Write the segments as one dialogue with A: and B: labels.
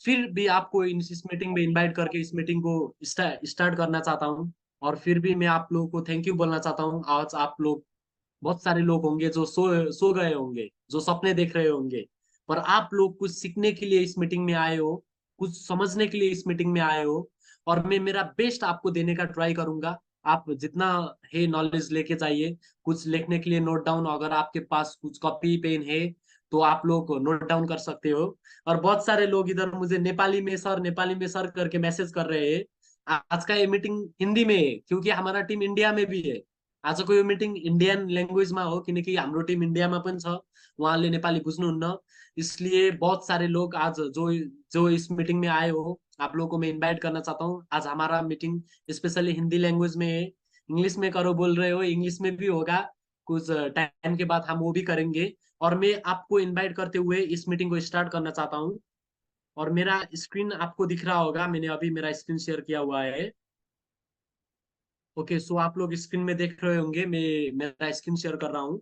A: फिर भी आपको इस मीटिंग में इनवाइट करके इस मीटिंग को स्टार्ट करना चाहता हूँ। और फिर भी मैं आप लोगों को थैंक यू बोलना चाहता हूँ। आज आप लोग, बहुत सारे लोग होंगे जो सो गए होंगे, जो सपने देख रहे होंगे, पर आप लोग कुछ सीखने के लिए इस मीटिंग में आए हो, कुछ समझने के लिए इस मीटिंग में आए हो। और मैं मेरा बेस्ट आपको देने का ट्राई करूंगा। आप जितना है नॉलेज लेके जाइए। कुछ लिखने के लिए नोट डाउन, अगर आपके पास कुछ कॉपी पेन है तो आप लोग नोट डाउन कर सकते हो। और बहुत सारे लोग इधर मुझे नेपाली में सर करके मैसेज कर रहे हैं। आज का ये मीटिंग हिंदी में है क्योंकि हमारा टीम इंडिया में भी है। आजको यो मिटिङ इन्डियन ल्याङ्ग्वेजमा हो किनकि हाम्रो टिम इन्डियामा पनि छ, उहाँले नेपाली बुझ्नुहुन्न। इसलिए बहुत सारे लोग आज जो जो इस मीटिंग में आए हो, आप लोगों को मैं इनवाइट करना चाहता हूँ। आज हमारा मीटिंग स्पेशली हिंदी लैंग्वेज में है। इंग्लिश में करो बोल रहे हो, इंग्लिश में भी होगा। कुछ टाइम के बाद हम वो भी करेंगे। और मैं आपको इनवाइट करते हुए इस मीटिंग को स्टार्ट करना चाहता हूँ। और मेरा स्क्रीन आपको दिख रहा होगा, मैंने अभी मेरा स्क्रीन शेयर किया हुआ है। ओके, सो आप लोग स्क्रीन में देख रहे होंगे, मैं मेरा स्क्रीन शेयर कर रहा हूँ।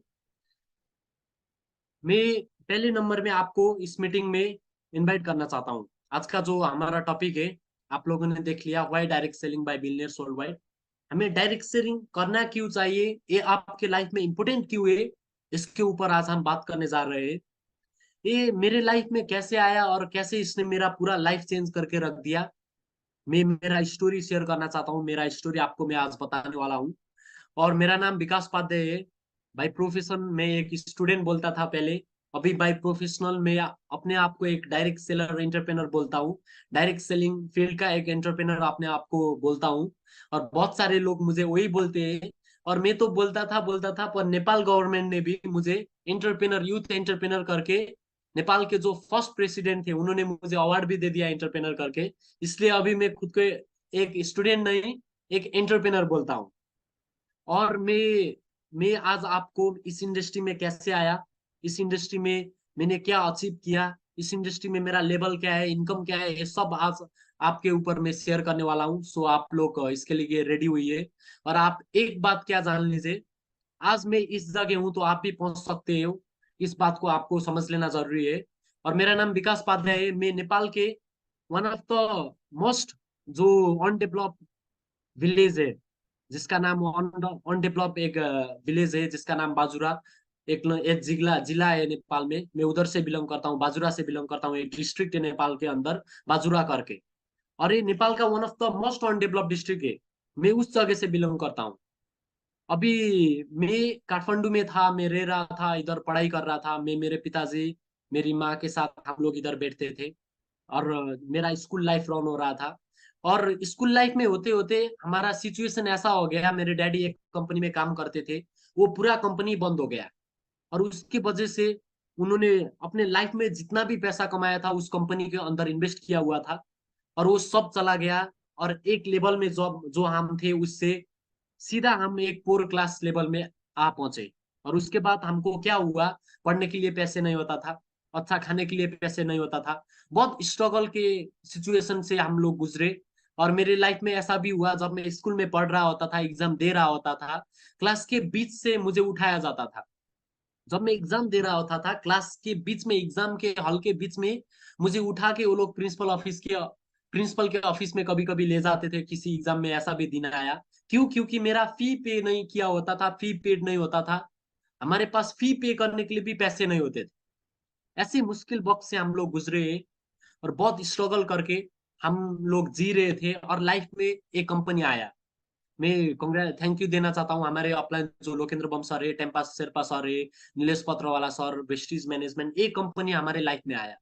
A: मैं पहले नंबर में आपको इस मीटिंग में इनवाइट करना चाहता हूँ। आज का जो हमारा टॉपिक है, आप लोगों ने देख लिया, why direct selling by billionaires world wide. हमें डायरेक्ट सेलिंग करना क्यों चाहिए, ये आपके लाइफ में इंपोर्टेंट क्यों है, इसके ऊपर आज हम बात करने जा रहे हैं। ये मेरे लाइफ में कैसे आया और कैसे इसने मेरा पूरा लाइफ चेंज करके रख दिया। मैं मेरा स्टोरी शेयर करना चाहता हूँ। मेरा स्टोरी आपको मैं आज बताने वाला हूँ। और मेरा नाम विकास उपाध्याय है। बाय प्रोफेशन मैं एक स्टूडेंट बोलता था पहले। अभी बाय प्रोफेशनल मैं अपने आप को एक डायरेक्ट सेलर एंटरप्रेनर बोलता हूँ। डायरेक्ट सेलिंग फील्ड का एक एंटरप्रेनर अपने आप को बोलता हूँ। और बहुत सारे लोग मुझे वही बोलते हैं। और मैं तो बोलता था पर नेपाल गवर्नमेंट ने भी मुझे एंटरप्रेनर, यूथ एंटरप्रेनर करके, नेपाल के जो फर्स्ट प्रेसिडेंट थे उन्होंने मुझे अवार्ड भी दे दिया एंटरप्रेनर करके। इसलिए अभी मैं खुद को एक स्टूडेंट नहीं, एक एंटरप्रेनर बोलता हूँ। और मैं आज आपको इस इंडस्ट्री में कैसे आया, इस इंडस्ट्री में मैंने क्या अचीव किया, इस इंडस्ट्री में मेरा लेवल क्या है, इनकम क्या है, ये सब आज आपके ऊपर मैं शेयर करने वाला हूँ। सो आप लोग इसके लिए रेडी हुई है। और आप एक बात क्या जान लीजिए, आज मैं इस जगह हूँ तो आप भी पहुंच सकते हो। इस बात को आपको समझ लेना जरूरी है। और मेरा नाम विकास उपाध्याय है। मैं नेपाल के वन ऑफ द मोस्ट जो अनडेवलप विलेज है, जिसका नाम अनडेवलप एक विलेज है जिसका नाम बाजुरा। एक जिला जिला है नेपाल में, मैं उधर से बिलोंग करता हूँ, बाजुरा से बिलोंग करता हूँ। एक डिस्ट्रिक्ट है नेपाल के अंदर, बाजुरा करके। और ये नेपाल का one of the most undevelop district है। मैं उस जगह से बिलोंग करता हूँ। अभी मैं काठमांडू में था, मैं रह रहा था, इधर पढ़ाई कर रहा था। मैं, मेरे पिताजी, मेरी माँ के साथ हम लोग इधर बैठते थे। और मेरा स्कूल लाइफ रन हो रहा था। और स्कूल लाइफ में होते होते हमारा सिचुएशन ऐसा हो गया, मेरे डैडी एक कंपनी में काम करते थे, वो पूरा कंपनी बंद हो गया। और उसकी वजह से उन्होंने अपने लाइफ में जितना भी पैसा कमाया था उस कंपनी के अंदर इन्वेस्ट किया हुआ था, और वो सब चला गया। और एक लेवल में जॉब जो हम थे उससे सीधा हम एक पुअर क्लास लेवल में आ पहुंचे। और उसके बाद हमको क्या हुआ, पढ़ने के लिए पैसे नहीं होता था, अच्छा खाने के लिए पैसे नहीं होता था। बहुत स्ट्रगल के सिचुएशन से हम लोग गुजरे। और मेरे लाइफ में ऐसा भी हुआ, जब मैं स्कूल में पढ़ रहा होता था, एग्जाम दे रहा होता था, क्लास के बीच से मुझे उठाया जाता था। जब मैं एग्जाम दे रहा होता था, क्लास के बीच में, एग्जाम के हॉल के बीच में मुझे उठा के वो लोग प्रिंसिपल के ऑफिस में कभी कभी ले जाते थे। किसी एग्जाम में ऐसा भी दिन आया। क्यों? क्योंकि मेरा फी पे नहीं किया होता था, फी पेड नहीं होता था। हमारे पास फी पे करने के लिए भी पैसे नहीं होते थे। ऐसी मुश्किल वक्त से हम लोग गुजरे। और बहुत स्ट्रगल करके हम लोग जी रहे थे। और लाइफ में एक कंपनी आया। मैं थैंक यू देना चाहता हूँ हमारे अपलाइन जो लोकेंद्र बम सर है, टेम्पा शेरपा सर है, नीलेश पत्रवाला सर, वेस्टीज मैनेजमेंट, एक कंपनी हमारे लाइफ में आया।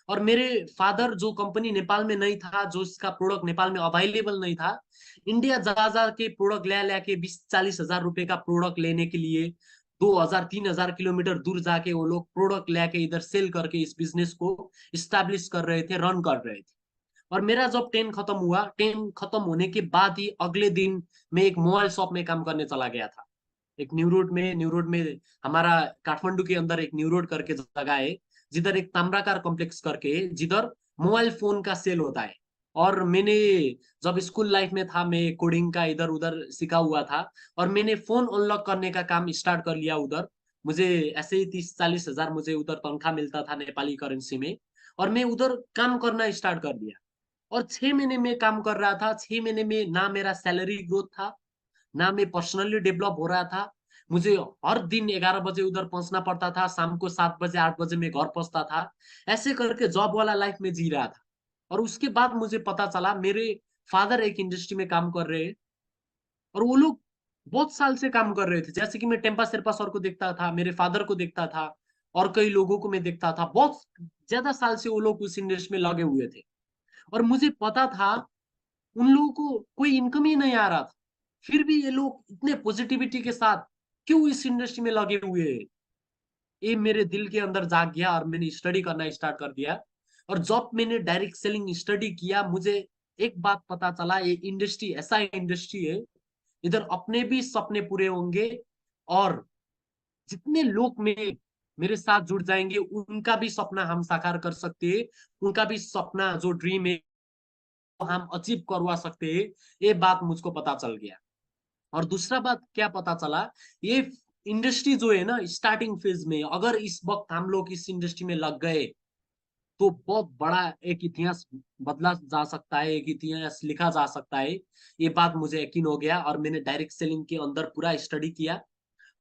A: और मेरे फादर, जो कंपनी नेपाल में नहीं था, जो इसका प्रोडक्ट नेपाल में अवेलेबल नहीं था, इंडिया जा के प्रोडक्ट ले के 20-40 हजार रुपए का प्रोडक्ट लेने के लिए 2,000-3,000 किलोमीटर दूर जाके वो लोग प्रोडक्ट लेके इधर सेल करके इस बिजनेस को स्टैब्लिश कर रहे थे, रन कर रहे थे। और मेरा जब 10 खत्म हुआ, 10 खत्म होने के बाद ही अगले दिन मैं एक मोबाइल शॉप में काम करने चला गया था। एक न्यू रोड में हमारा काठमांडू के अंदर एक न्यू रोड करके जगह है, जिधर एक ताम्राकार कॉम्प्लेक्स करके है, जिधर मोबाइल फोन का सेल होता है। और मैंने जब स्कूल लाइफ में था, मैं कोडिंग का इधर उधर सीखा हुआ था। और मैंने फोन अनलॉक करने का काम स्टार्ट कर लिया उधर। मुझे ऐसे ही 30-40 हजार मुझे उधर तनख्वाह मिलता था नेपाली करेंसी में। और मैं उधर काम करना स्टार्ट कर दिया। और 6 महीने में काम कर रहा था। 6 महीने में ना मेरा सैलरी ग्रोथ था, ना मैं पर्सनली डेवलप हो रहा था। मुझे हर दिन 11 बजे उधर पहुंचना पड़ता था, शाम को 7 बजे 8 बजे में घर पहुंचता था। ऐसे करके जॉब वाला लाइफ में जी रहा था। और उसके बाद मुझे पता चला मेरे फादर एक इंडस्ट्री में काम कर रहे हैं, और वो लोग बहुत साल से काम कर रहे थे। जैसे कि मैं टेम्पा शेरपा सर को देखता था, मेरे फादर को देखता था, और कई लोगों को मैं देखता था, बहुत ज्यादा साल से वो लोग उस इंडस्ट्री में लगे हुए थे। और मुझे पता था उन लोगों को कोई इनकम ही नहीं आ रहा था, फिर भी ये लोग इतने पॉजिटिविटी के साथ क्यों इस इंडस्ट्री में लगे हुए हैं। ये मेरे दिल के अंदर जाग गया और मैंने स्टडी करना स्टार्ट कर दिया। और जब मैंने डायरेक्ट सेलिंग स्टडी किया, मुझे एक बात पता चला, ये इंडस्ट्री ऐसा इंडस्ट्री है, इधर अपने भी सपने पूरे होंगे, और जितने लोग मेरे साथ जुड़ जाएंगे उनका भी सपना हम साकार कर सकते हैं। उनका भी सपना जो ड्रीम है वो हम अचीव करवा सकते हैं। ये बात मुझको पता चल गया। और दूसरा बात क्या पता चला, ये इंडस्ट्री जो है ना, स्टार्टिंग फेज में अगर इस वक्त हम लोग इस इंडस्ट्री में लग गए तो बहुत बड़ा एक इतिहास बदला जा सकता है, एक इतिहास लिखा जा सकता है। ये बात मुझे यकीन हो गया, और मैंने डायरेक्ट सेलिंग के अंदर पूरा स्टडी किया।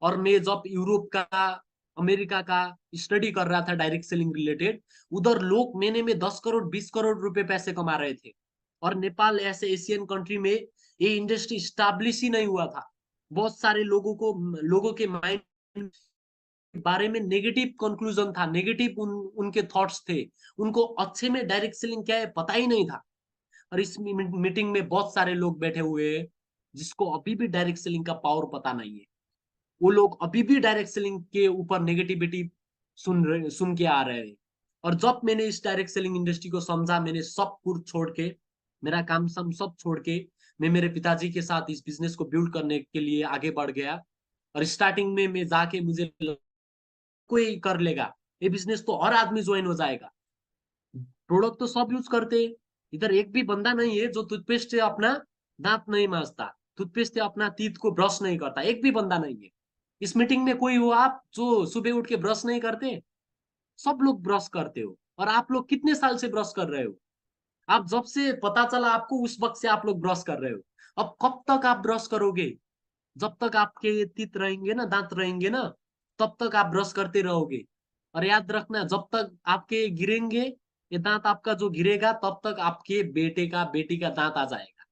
A: और मैं जब यूरोप का, अमेरिका का स्टडी कर रहा था डायरेक्ट सेलिंग रिलेटेड, उधर लोग महीने में 10 करोड़ 20 करोड़ रुपए पैसे कमा रहे थे। और नेपाल ऐसे एशियन कंट्री में ये इंडस्ट्री स्टैब्लिश ही नहीं हुआ था। बहुत सारे लोगों के माइंड बारे में नेगेटिव कंक्लूजन था, नेगेटिव उनके थॉट्स थे। उनको अच्छे में डायरेक्ट सेलिंग क्या है पता ही नहीं था। और इस मीटिंग में बहुत सारे लोग बैठे हुए हैं जिसको अभी भी डायरेक्ट सेलिंग का पावर पता नहीं है। वो लोग अभी भी डायरेक्ट सेलिंग के ऊपर नेगेटिविटी सुन के आ रहे हैं। और जब मैंने इस डायरेक्ट सेलिंग इंडस्ट्री को समझा, मैंने सब कुछ छोड़ के, मेरा काम सब छोड़ के, मैं मेरे पिताजी के साथ इस बिजनेस को बिल्ड करने के लिए आगे बढ़ गया। और स्टार्टिंग में मैं जाके मुझे कोई कर लेगा, ये बिजनेस तो हर आदमी ज्वाइन हो जाएगा, प्रोडक्ट तो सब यूज करते हैं। इधर एक भी बंदा नहीं है जो टूथपेस्ट से अपना दांत नहीं मांजता, टूथपेस्ट से अपना टीथ को ब्रश नहीं करता, एक भी बंदा नहीं है। इस मीटिंग में कोई हो आप जो सुबह उठ के ब्रश नहीं करते? सब लोग ब्रश करते हो। और आप लोग कितने साल से ब्रश कर रहे हो? आप जब से पता चला आपको उस वक्त से आप लोग ब्रश कर रहे हो। अब कब तक आप ब्रश करोगे? जब तक आपके तीत रहेंगे ना, दांत रहेंगे ना, तब तक आप ब्रश करते रहोगे। और याद रखना, जब तक आपके गिरेंगे ये दांत, आपका जो गिरेगा तब तक आपके बेटे का बेटी का दांत आ जाएगा।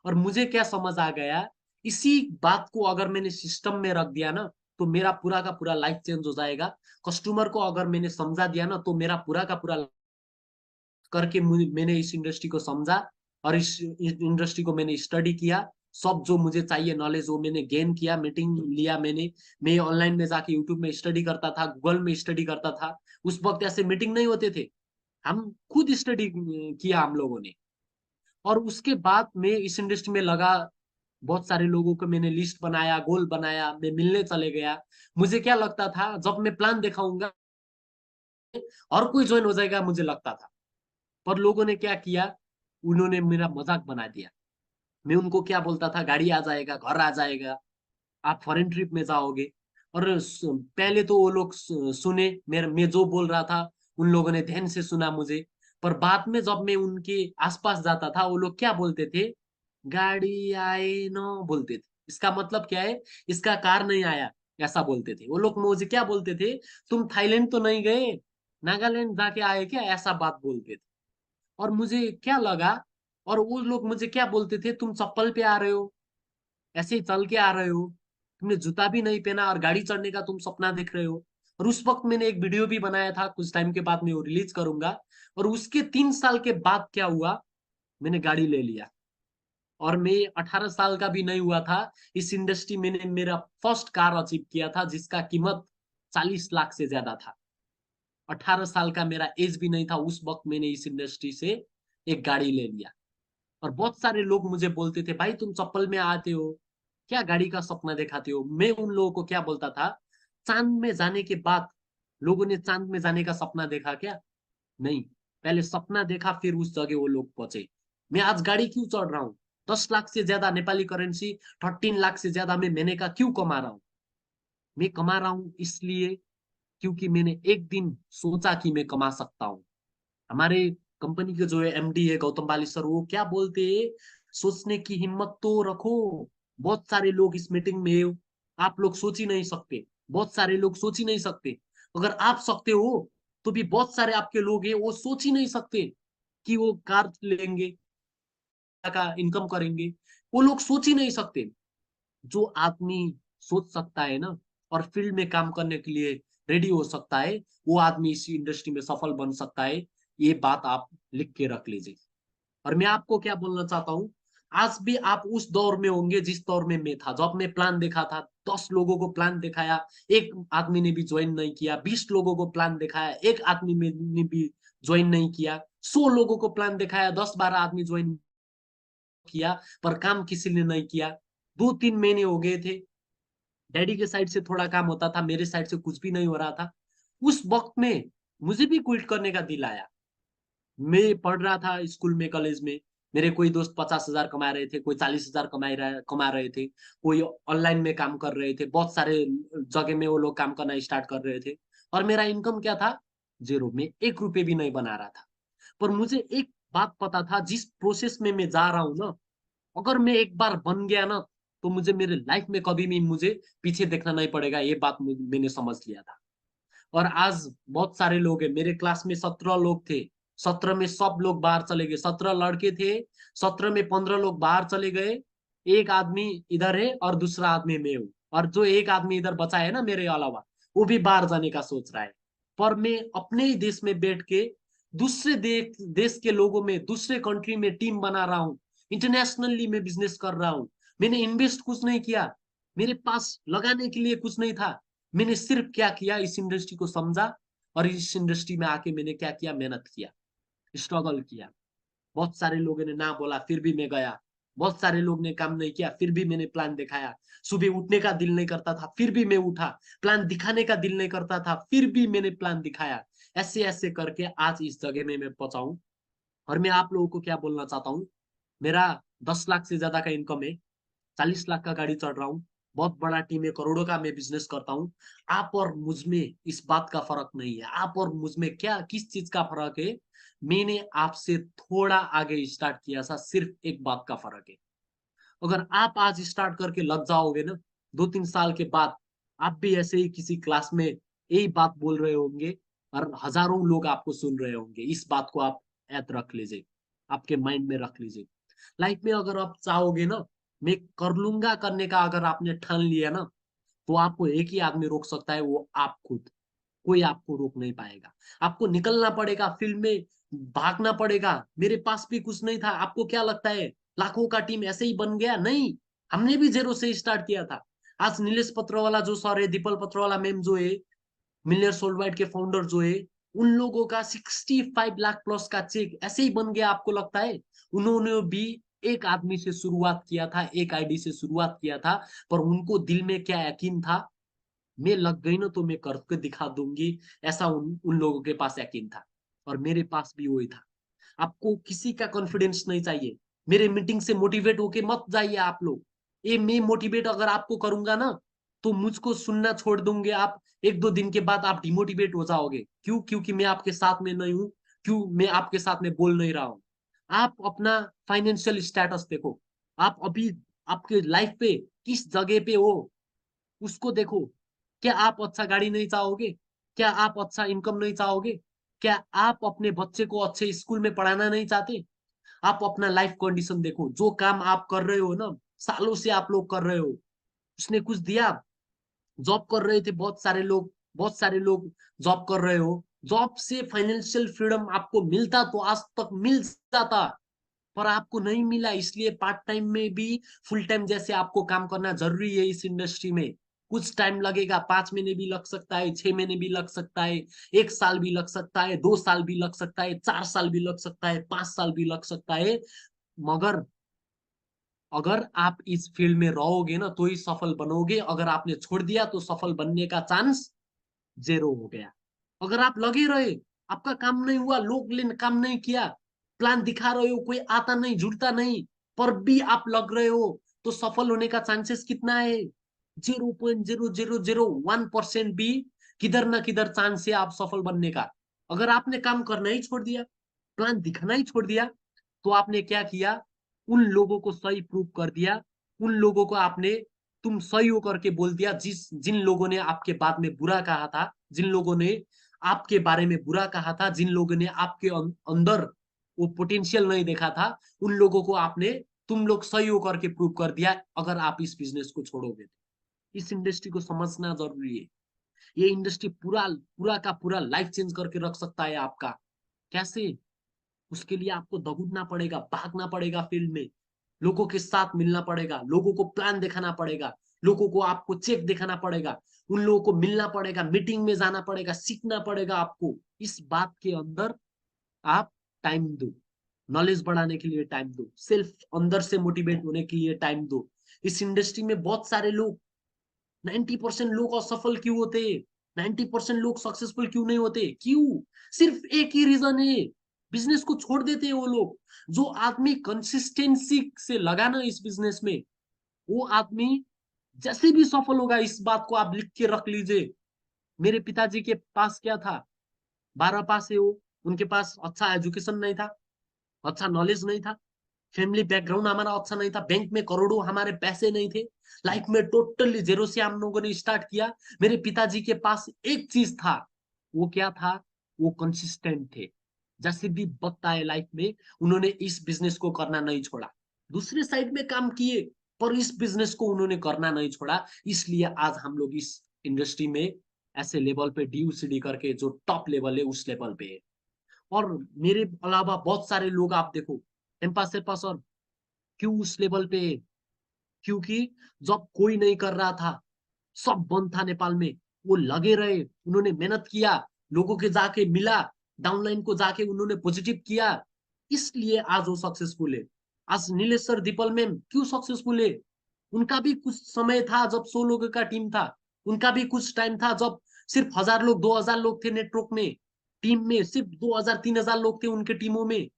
A: और मुझे क्या समझ आ गया, इसी बात को अगर मैंने सिस्टम में रख दिया ना, तो मेरा पूरा का पूरा लाइफ चेंज हो जाएगा। कस्टमर को अगर मैंने समझा दिया ना, तो मेरा पूरा का पूरा करके मैंने इस इंडस्ट्री को समझा। और इस इंडस्ट्री को मैंने स्टडी किया। सब जो मुझे चाहिए नॉलेज वो मैंने गेन किया, मीटिंग लिया मैंने। मैं ऑनलाइन में जाके यूट्यूब में स्टडी करता था, गूगल में स्टडी करता था। उस वक्त ऐसे मीटिंग नहीं होते थे, हम खुद स्टडी किया हम लोगों ने। और उसके बाद मैं इस इंडस्ट्री में लगा। बहुत सारे लोगों को मैंने लिस्ट बनाया, गोल बनाया, मैं मिलने चले गया। मुझे क्या लगता था, जब मैं प्लान दिखाऊंगा और कोई ज्वाइन हो जाएगा मुझे लगता था। पर लोगों ने क्या किया, उन्होंने मेरा मजाक बना दिया। मैं उनको क्या बोलता था, गाड़ी आ जाएगा, घर आ जाएगा, आप फॉरेन ट्रिप में जाओगे। और पहले तो वो लोग सुने, मेरे मैं जो बोल रहा था उन लोगों ने ध्यान से सुना मुझे। पर बाद में जब मैं उनके आसपास जाता था, वो लोग क्या बोलते थे, गाड़ी आए न बोलते थे। इसका मतलब क्या है, इसका कार नहीं आया, ऐसा बोलते थे वो लोग। मुझे क्या बोलते थे, तुम थाईलैंड तो नहीं गए, नागालैंड जाके आए क्या, ऐसा बात बोलते थे। और मुझे क्या लगा, और वो लोग मुझे क्या बोलते थे, तुम चप्पल पे आ रहे हो, ऐसे ही चल के आ रहे हो, तुमने जूता भी नहीं पहना और गाड़ी चढ़ने का तुम सपना देख रहे हो। और उस वक्त मैंने एक वीडियो भी बनाया था, कुछ टाइम के बाद मैं वो रिलीज करूंगा। और उसके 3 साल के बाद क्या हुआ, मैंने गाड़ी ले लिया। और मैं 18 साल का भी नहीं हुआ था, इस इंडस्ट्री मैंने मेरा फर्स्ट कार अचीव किया था जिसका कीमत 40 लाख से ज्यादा था। 18 साल का मेरा एज भी नहीं था उस वक्त, मैंने इस इंडस्ट्री से एक गाड़ी ले लिया। और बहुत सारे लोग मुझे बोलते थे, भाई तुम चप्पल में आते हो, क्या गाड़ी का सपना दिखाते हो। मैं उन लोगों को क्या बोलता था, चांद में जाने के बाद लोगों ने चांद में जाने का सपना देखा क्या? नहीं, पहले सपना देखा फिर उस जगह वो लोग पहुंचे। मैं आज गाड़ी क्यों चढ़ रहा हूँ, 10 लाख से ज्यादा नेपाली करेंसी, 13 लाख से ज्यादा मैं महीने का क्यों कमा रहा हूँ? मैं कमा रहा हूँ इसलिए क्योंकि मैंने एक दिन सोचा कि मैं कमा सकता हूँ। हमारे कंपनी के जो है एमडी है गौतम बाली सर, वो क्या बोलते हैं, सोचने की हिम्मत तो रखो। बहुत सारे लोग इस मीटिंग में, आप लोग सोच ही नहीं सकते, बहुत सारे लोग सोच ही नहीं सकते। अगर आप सकते हो तो भी बहुत सारे आपके लोग हैं वो सोच ही नहीं सकते कि वो कार लेंगे, का इनकम करेंगे। वो लोग सोच ही नहीं सकते। जो आदमी सोच सकता है ना और फील्ड में काम करने के लिए रेडी हो सकता है, वो आदमी इस इंडस्ट्री में सफल बन सकता है। ये बात आप लिख के रख लीजिए। और मैं आपको क्या बोलना चाहता हूँ, आज भी आप उस दौर में होंगे जिस दौर में मैं था, जब मैं प्लान देखा था, 10 लोगों को प्लान दिखाया, एक आदमी ने भी ज्वाइन नहीं किया, 20 लोगों को प्लान दिखाया, एक आदमी ने भी ज्वाइन नहीं किया, 100 लोगों को प्लान दिखाया, 10-12 आदमी ज्वाइन किया, पर काम किसी ने नहीं किया। 2-3 महीने हो गए थे, डैडी के साइड से थोड़ा काम होता था, मेरे साइड से कुछ भी नहीं हो रहा था। उस वक्त में मुझे भी क्विट करने का दिल आया। मैं पढ़ रहा था स्कूल में, कॉलेज में, मेरे कोई दोस्त 50,000 कमा रहे थे, कोई 40,000 कमा रहे थे, कोई ऑनलाइन में काम कर रहे थे, बहुत सारे जगह में वो लोग काम करना स्टार्ट कर रहे थे। और मेरा इनकम क्या था, जीरो, में 1 रुपये भी नहीं बना रहा था। पर मुझे एक बात पता था, जिस प्रोसेस में मैं जा रहा हूँ ना, अगर मैं एक बार बन गया ना, तो मुझे मेरे लाइफ में कभी भी मुझे पीछे देखना नहीं पड़ेगा। ये बात मैंने समझ लिया था। और आज बहुत सारे लोग हैं, मेरे क्लास में 17 लोग थे, 17 में सब लोग बाहर चले गए, 17 लड़के थे, 17 में 15 लोग बाहर चले गए। एक आदमी इधर है और दूसरा आदमी मैं हूँ, और जो एक आदमी इधर बचा है ना मेरे अलावा, वो भी बाहर जाने का सोच रहा है। पर मैं अपने ही देश में बैठ के दूसरे देश के लोगों में, दूसरे कंट्री में टीम बना रहा हूँ, इंटरनेशनली मैं बिजनेस कर रहा हूँ। मैंने इन्वेस्ट कुछ नहीं किया, मेरे पास लगाने के लिए कुछ नहीं था। मैंने सिर्फ क्या किया, इस इंडस्ट्री को समझा, और इस इंडस्ट्री में आके मैंने क्या किया, मेहनत किया, स्ट्रगल किया। बहुत सारे लोगों ने ना बोला फिर भी मैं गया, बहुत सारे लोग ने काम नहीं किया फिर भी मैंने प्लान दिखाया, सुबह उठने का दिल नहीं करता था फिर भी मैं उठा, प्लान दिखाने का दिल नहीं करता था फिर भी मैंने प्लान दिखाया। ऐसे ऐसे करके आज इस जगह में मैं पहुंचाऊं। और मैं आप लोगों को क्या बोलना चाहता हूँ, मेरा 10 लाख से ज्यादा का इनकम है, 40 लाख का गाड़ी चढ़ रहा हूँ, बहुत बड़ा टीम है, करोड़ों का मैं बिजनेस करता हूँ। आप और मुझ में इस बात का फर्क नहीं है, आप और मुझ में क्या किस चीज का फर्क है, मैंने आपसे थोड़ा आगे स्टार्ट किया था, सिर्फ एक बात का फर्क है। अगर आप आज स्टार्ट करके लग जाओगे ना, 2-3 साल के बाद आप भी ऐसे ही किसी क्लास में यही बात बोल रहे होंगे, और हजारों लोग आपको सुन रहे होंगे। इस बात को आप याद रख लीजिए, आपके माइंड में रख लीजिए। लाइफ में अगर आप चाहोगे ना, मैं कर लूंगा करने का अगर आपने ठान लिया ना, तो आपको एक ही आदमी रोक सकता है, वो आप खुद। कोई आपको रोक नहीं पाएगा। आपको निकलना पड़ेगा फील्ड में, भागना पड़ेगा। मेरे पास भी कुछ नहीं था, आपको क्या लगता है लाखों का टीम ऐसे ही बन गया? नहीं, हमने भी जेरो से स्टार्ट किया था। आज नीलेश पत्रवाला जो सर है, दीपल पत्रवाला मैम जो है, मिलियर्स वर्ल्ड वाइड के फाउंडर जो है, उन लोगों का 65 लाख प्लस का चेक ऐसे ही बन गया, आपको लगता है? उन्होंने भी एक आदमी से शुरुआत किया था, एक आईडी से शुरुआत किया था, पर उनको दिल में क्या यकीन था, मैं लग गई ना तो मैं करके दिखा दूंगी, ऐसा उन लोगों के पास यकीन था। और मेरे पास भी वही था। आपको किसी का कॉन्फिडेंस नहीं चाहिए। मेरे मीटिंग से मोटिवेट होके मत जाइए आप लोग। ये मैं मोटिवेट अगर आपको करूंगा ना, तो मुझको सुनना छोड़ दूंगे आप। 1-2 दिन के बाद आप डिमोटिवेट हो जाओगे। क्यों? क्योंकि मैं आपके साथ में नहीं हूँ। क्यों मैं आपके साथ में बोल नहीं रहा हूँ? आप अपना फाइनेंशियल स्टेटस देखो, आप अभी आपके लाइफ पे किस जगह पे हो, उसको देखो। क्या आप अच्छा गाड़ी नहीं चाहोगे? क्या आप अच्छा इनकम नहीं चाहोगे? क्या आप अपने बच्चे को अच्छे स्कूल में पढ़ाना नहीं चाहते? आप अपना लाइफ कंडीशन देखो, जो काम आप कर रहे हो ना, सालों से आप लोग कर रहे हो, उसने कुछ दिया? जॉब कर रहे थे बहुत सारे लोग, बहुत सारे लोग जॉब कर रहे हो, जॉब से फाइनेंशियल फ्रीडम आपको मिलता तो आज तक मिल जाता, पर आपको नहीं मिला। इसलिए पार्ट टाइम में भी फुल टाइम जैसे आपको काम करना जरूरी है इस इंडस्ट्री में। कुछ टाइम लगेगा, 5 महीने भी लग सकता है, 6 महीने भी लग सकता है, 1 साल भी लग सकता है, 2 साल भी लग सकता है, 4 साल भी लग सकता है, 5 साल भी लग सकता है। मगर अगर आप इस फील्ड में रहोगे ना, तो ही सफल बनोगे। अगर आपने छोड़ दिया तो सफल बनने का चांस जेरो हो गया। अगर आप लगे रहे, आपका काम नहीं हुआ, लोग ने काम नहीं किया, प्लान दिखा रहे हो, कोई आता नहीं, जुड़ता नहीं, पर भी आप लग रहे हो, तो सफल होने का चांसेस कितना है? 0.0001% भी किधर ना किधर चांस है आप सफल बनने का। अगर आपने काम करना ही छोड़ दिया, प्लान दिखाना ही छोड़ दिया, तो आपने क्या किया, उन लोगों को सही प्रूव कर दिया। उन लोगों को आपने तुम सही हो करके बोल दिया, जिन लोगों ने आपके बारे में बुरा कहा था, जिन लोगों ने आपके बारे में बुरा कहा था, जिन लोगों ने आपके अंदर वो पोटेंशियल नहीं देखा था, उन लोगों को आपने तुम लोग सही हो करके प्रूव कर दिया। अगर आप इस बिजनेस को छोड़ोगे तो इस इंडस्ट्री को समझना जरूरी है। ये इंडस्ट्री पूरा पूरा का पूरा लाइफ चेंज करके रख सकता है आपका। कैसे? उसके लिए आपको दौड़ना पड़ेगा, भागना पड़ेगा फील्ड में, लोगों के साथ मिलना पड़ेगा, लोगों को प्लान दिखाना पड़ेगा, लोगों को आपको चेक दिखाना पड़ेगा, उन लोगों को मिलना पड़ेगा, मीटिंग में जाना पड़ेगा, सीखना पड़ेगा आपको। इस बात के अंदर आप टाइम दो, नॉलेज बढ़ाने के लिए टाइम दो, सेल्फ अंदर से मोटिवेट होने के लिए टाइम दो। इस इंडस्ट्री में बहुत सारे लोग, 90% लोग असफल क्यों होते हैं, 90% लोग सक्सेसफुल क्यों नहीं होते, क्यों? सिर्फ एक ही रीजन है, बिजनेस को छोड़ देते हैं वो लोग। जो आदमी कंसिस्टेंसी से लगा ना इस बिजनेस में, वो आदमी जैसे भी सफल होगा। इस बात को आप लिख के रख लीजिए। मेरे पिताजी के पास क्या था, 12 पास है वो, उनके पास अच्छा एजुकेशन नहीं था, अच्छा नॉलेज नहीं था, फैमिली बैकग्राउंड हमारा अच्छा नहीं था, बैंक में करोड़ों हमारे पैसे नहीं थे, लाइफ में टोटली जीरो से हम लोगों ने स्टार्ट किया। मेरे पिताजी के पास एक चीज था, वो क्या था, वो कंसिस्टेंट थे। जैसे भी वक्त आए लाइफ में, उन्होंने इस बिजनेस को करना नहीं छोड़ा। दूसरे साइड में काम किए, पर इस बिजनेस को उन्होंने करना नहीं छोड़ा। इसलिए आज हम लोग इस इंडस्ट्री में ऐसे लेवल पे DUCD करके जो टॉप लेवल है उस लेवल पे है। और मेरे अलावा बहुत सारे लोग आप देखो, टेम्पा सेपा सर क्यों उस लेवल पे है? क्योंकि जब कोई नहीं कर रहा था, सब बंद था नेपाल में, वो लगे रहे, उन्होंने मेहनत किया, लोगों के जाके मिला, डाउनलाइन को जाके उन्होंने पॉजिटिव किया, इसलिए आज वो सक्सेसफुल है। आज नीलेश सर, दीपल मैम क्यों सक्सेसफुल है? उनका भी कुछ समय था जब 100 लोगों का टीम था, उनका भी कुछ टाइम था जब सिर्फ 1000 लोग 2000 लोग थे नेटवर्क में, टीम में सिर्फ 2000 3000 लोग थे उनके टीमों में।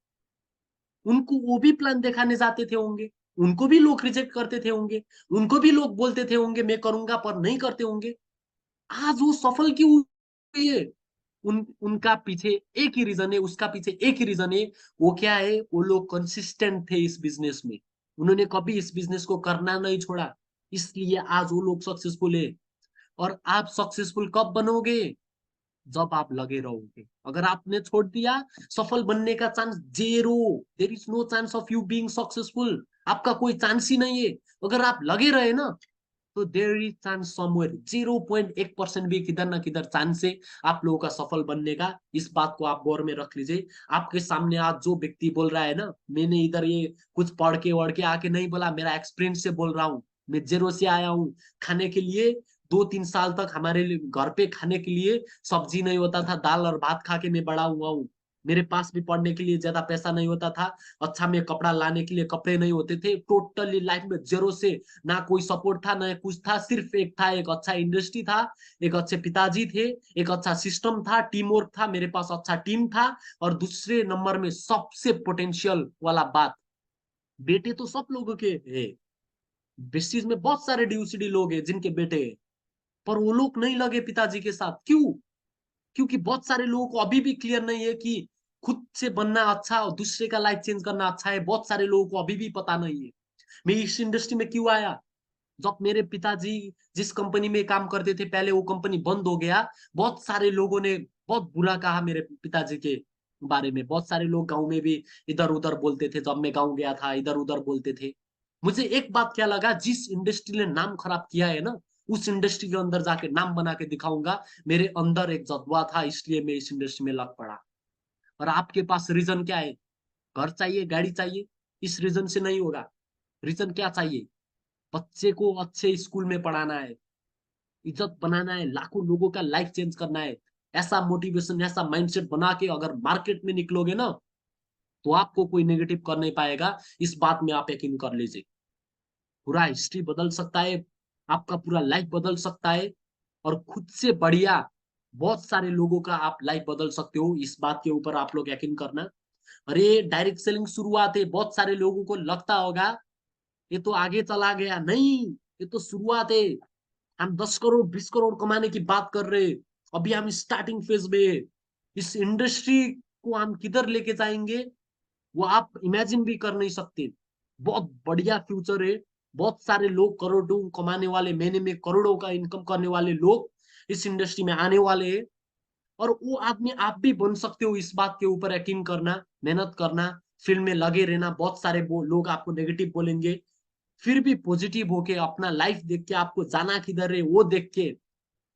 A: उनको वो भी प्लान दिखाने जाते थे होंगे, उनको भी लोग रिजेक्ट करते थे होंगे, उनको भी लोग बोलते थे होंगे मैं करूंगा, पर नहीं करते होंगे। आज वो सफल क्यों हुई है? उनका पीछे एक ही रीजन है, उसका पीछे एक ही रीजन है। वो क्या है? वो लोग कंसिस्टेंट थे इस बिजनेस में, उन्होंने कभी इस बिजनेस को करना नहीं छोड़ा, इसलिए आज वो लोग सक्सेसफुल है। और आप सक्सेसफुल कब बनोगे? जब आप लगे रहोगे। अगर आपने छोड़ दिया, सफल बनने का chance zero. There is no chance of you being successful. आपका कोई चांस ही नहीं है। अगर आप लगे रहे ना, तो देर इज चांस समवेयर, 0.1% भी किधर ना किधर चांस है आप लोगों का सफल बनने का। इस बात को आप गौर में रख लीजिए। आपके सामने आज जो व्यक्ति बोल रहा है ना, मैंने इधर ये कुछ पढ़ के वढ़ के आके नहीं बोला, मेरा एक्सपीरियंस से बोल रहा हूँ। मैं जेरो से आया हूँ। खाने के लिए 2 3 साल तक हमारे घर पे खाने के लिए सब्जी नहीं होता था, दाल और भात खा के मैं बड़ा हुआ हूँ। मेरे पास भी पढ़ने के लिए ज्यादा पैसा नहीं होता था, अच्छा में कपड़ा लाने के लिए कपड़े नहीं होते थे, टोटली लाइफ में जेरो से। ना कोई सपोर्ट था ना कुछ था, सिर्फ एक था, एक अच्छा इंडस्ट्री था, एक अच्छे पिताजी थे, एक अच्छा सिस्टम था, टीम वर्क था, मेरे पास अच्छा टीम था। और दूसरे नंबर में सबसे पोटेंशियल वाला बात, बेटे तो सब लोगों के है, बेसिस में बहुत सारे DUCD लोग हैं जिनके बेटे हैं, पर वो लोग नहीं लगे पिताजी के साथ। क्यों? क्योंकि बहुत सारे लोगों को अभी भी क्लियर नहीं है कि खुद से बनना अच्छा और दूसरे का लाइफ चेंज करना अच्छा है। बहुत सारे लोगों को अभी भी पता नहीं है। मैं इस इंडस्ट्री में क्यों आया? जब मेरे पिताजी जिस कंपनी में काम करते थे, पहले वो कंपनी बंद हो गया। बहुत सारे लोगों ने बहुत बुरा कहा मेरे पिताजी के बारे में। बहुत सारे लोग गांव में भी इधर उधर बोलते थे, जब मैं गांव गया था इधर उधर बोलते थे। मुझे एक बात क्या लगा, जिस इंडस्ट्री ने नाम खराब किया है ना, उस इंडस्ट्री के अंदर जाके नाम बना के दिखाऊंगा। मेरे अंदर एक जज्बा था, इसलिए मैं इस इंडस्ट्री में लग पड़ा। और आपके पास रीजन क्या है? घर चाहिए, गाड़ी चाहिए, इस रीजन से नहीं होगा। रीजन क्या चाहिए? बच्चे को अच्छे स्कूल में पढ़ाना है, इज्जत बनाना है, लाखों लोगों का लाइफ चेंज करना है। ऐसा मोटिवेशन, ऐसा माइंडसेट बना के अगर मार्केट में निकलोगे ना, तो आपको कोई नेगेटिव कर नहीं पाएगा। इस बात में आप यकीन कर लीजिए। पूरा हिस्ट्री बदल सकता है, आपका पूरा लाइफ बदल सकता है। और खुद से बढ़िया बहुत सारे लोगों का आप लाइफ बदल सकते हो, इस बात के ऊपर आप लोग यकीन करना। अरे डायरेक्ट सेलिंग शुरुआत है, बहुत सारे लोगों को लगता होगा ये तो आगे चला गया, नहीं, ये तो शुरुआत है। हम 10 करोड़ 20 करोड़ कमाने की बात कर रहे हैं, अभी हम स्टार्टिंग फेज में। इस इंडस्ट्री को हम किधर लेके जाएंगे वो आप इमेजिन भी कर नहीं सकते। बहुत बढ़िया फ्यूचर है। बहुत सारे लोग करोड़ों कमाने वाले, महीने में करोड़ों का इनकम करने वाले लोग इस इंडस्ट्री में आने वाले हैं। और वो आदमी आप भी बन सकते हो। इस बात के ऊपर यकीन करना, मेहनत करना, फील्ड में लगे रहना। बहुत सारे लोग आपको नेगेटिव बोलेंगे, फिर भी पॉजिटिव होके अपना लाइफ देख के, आपको जाना किधर है वो देख के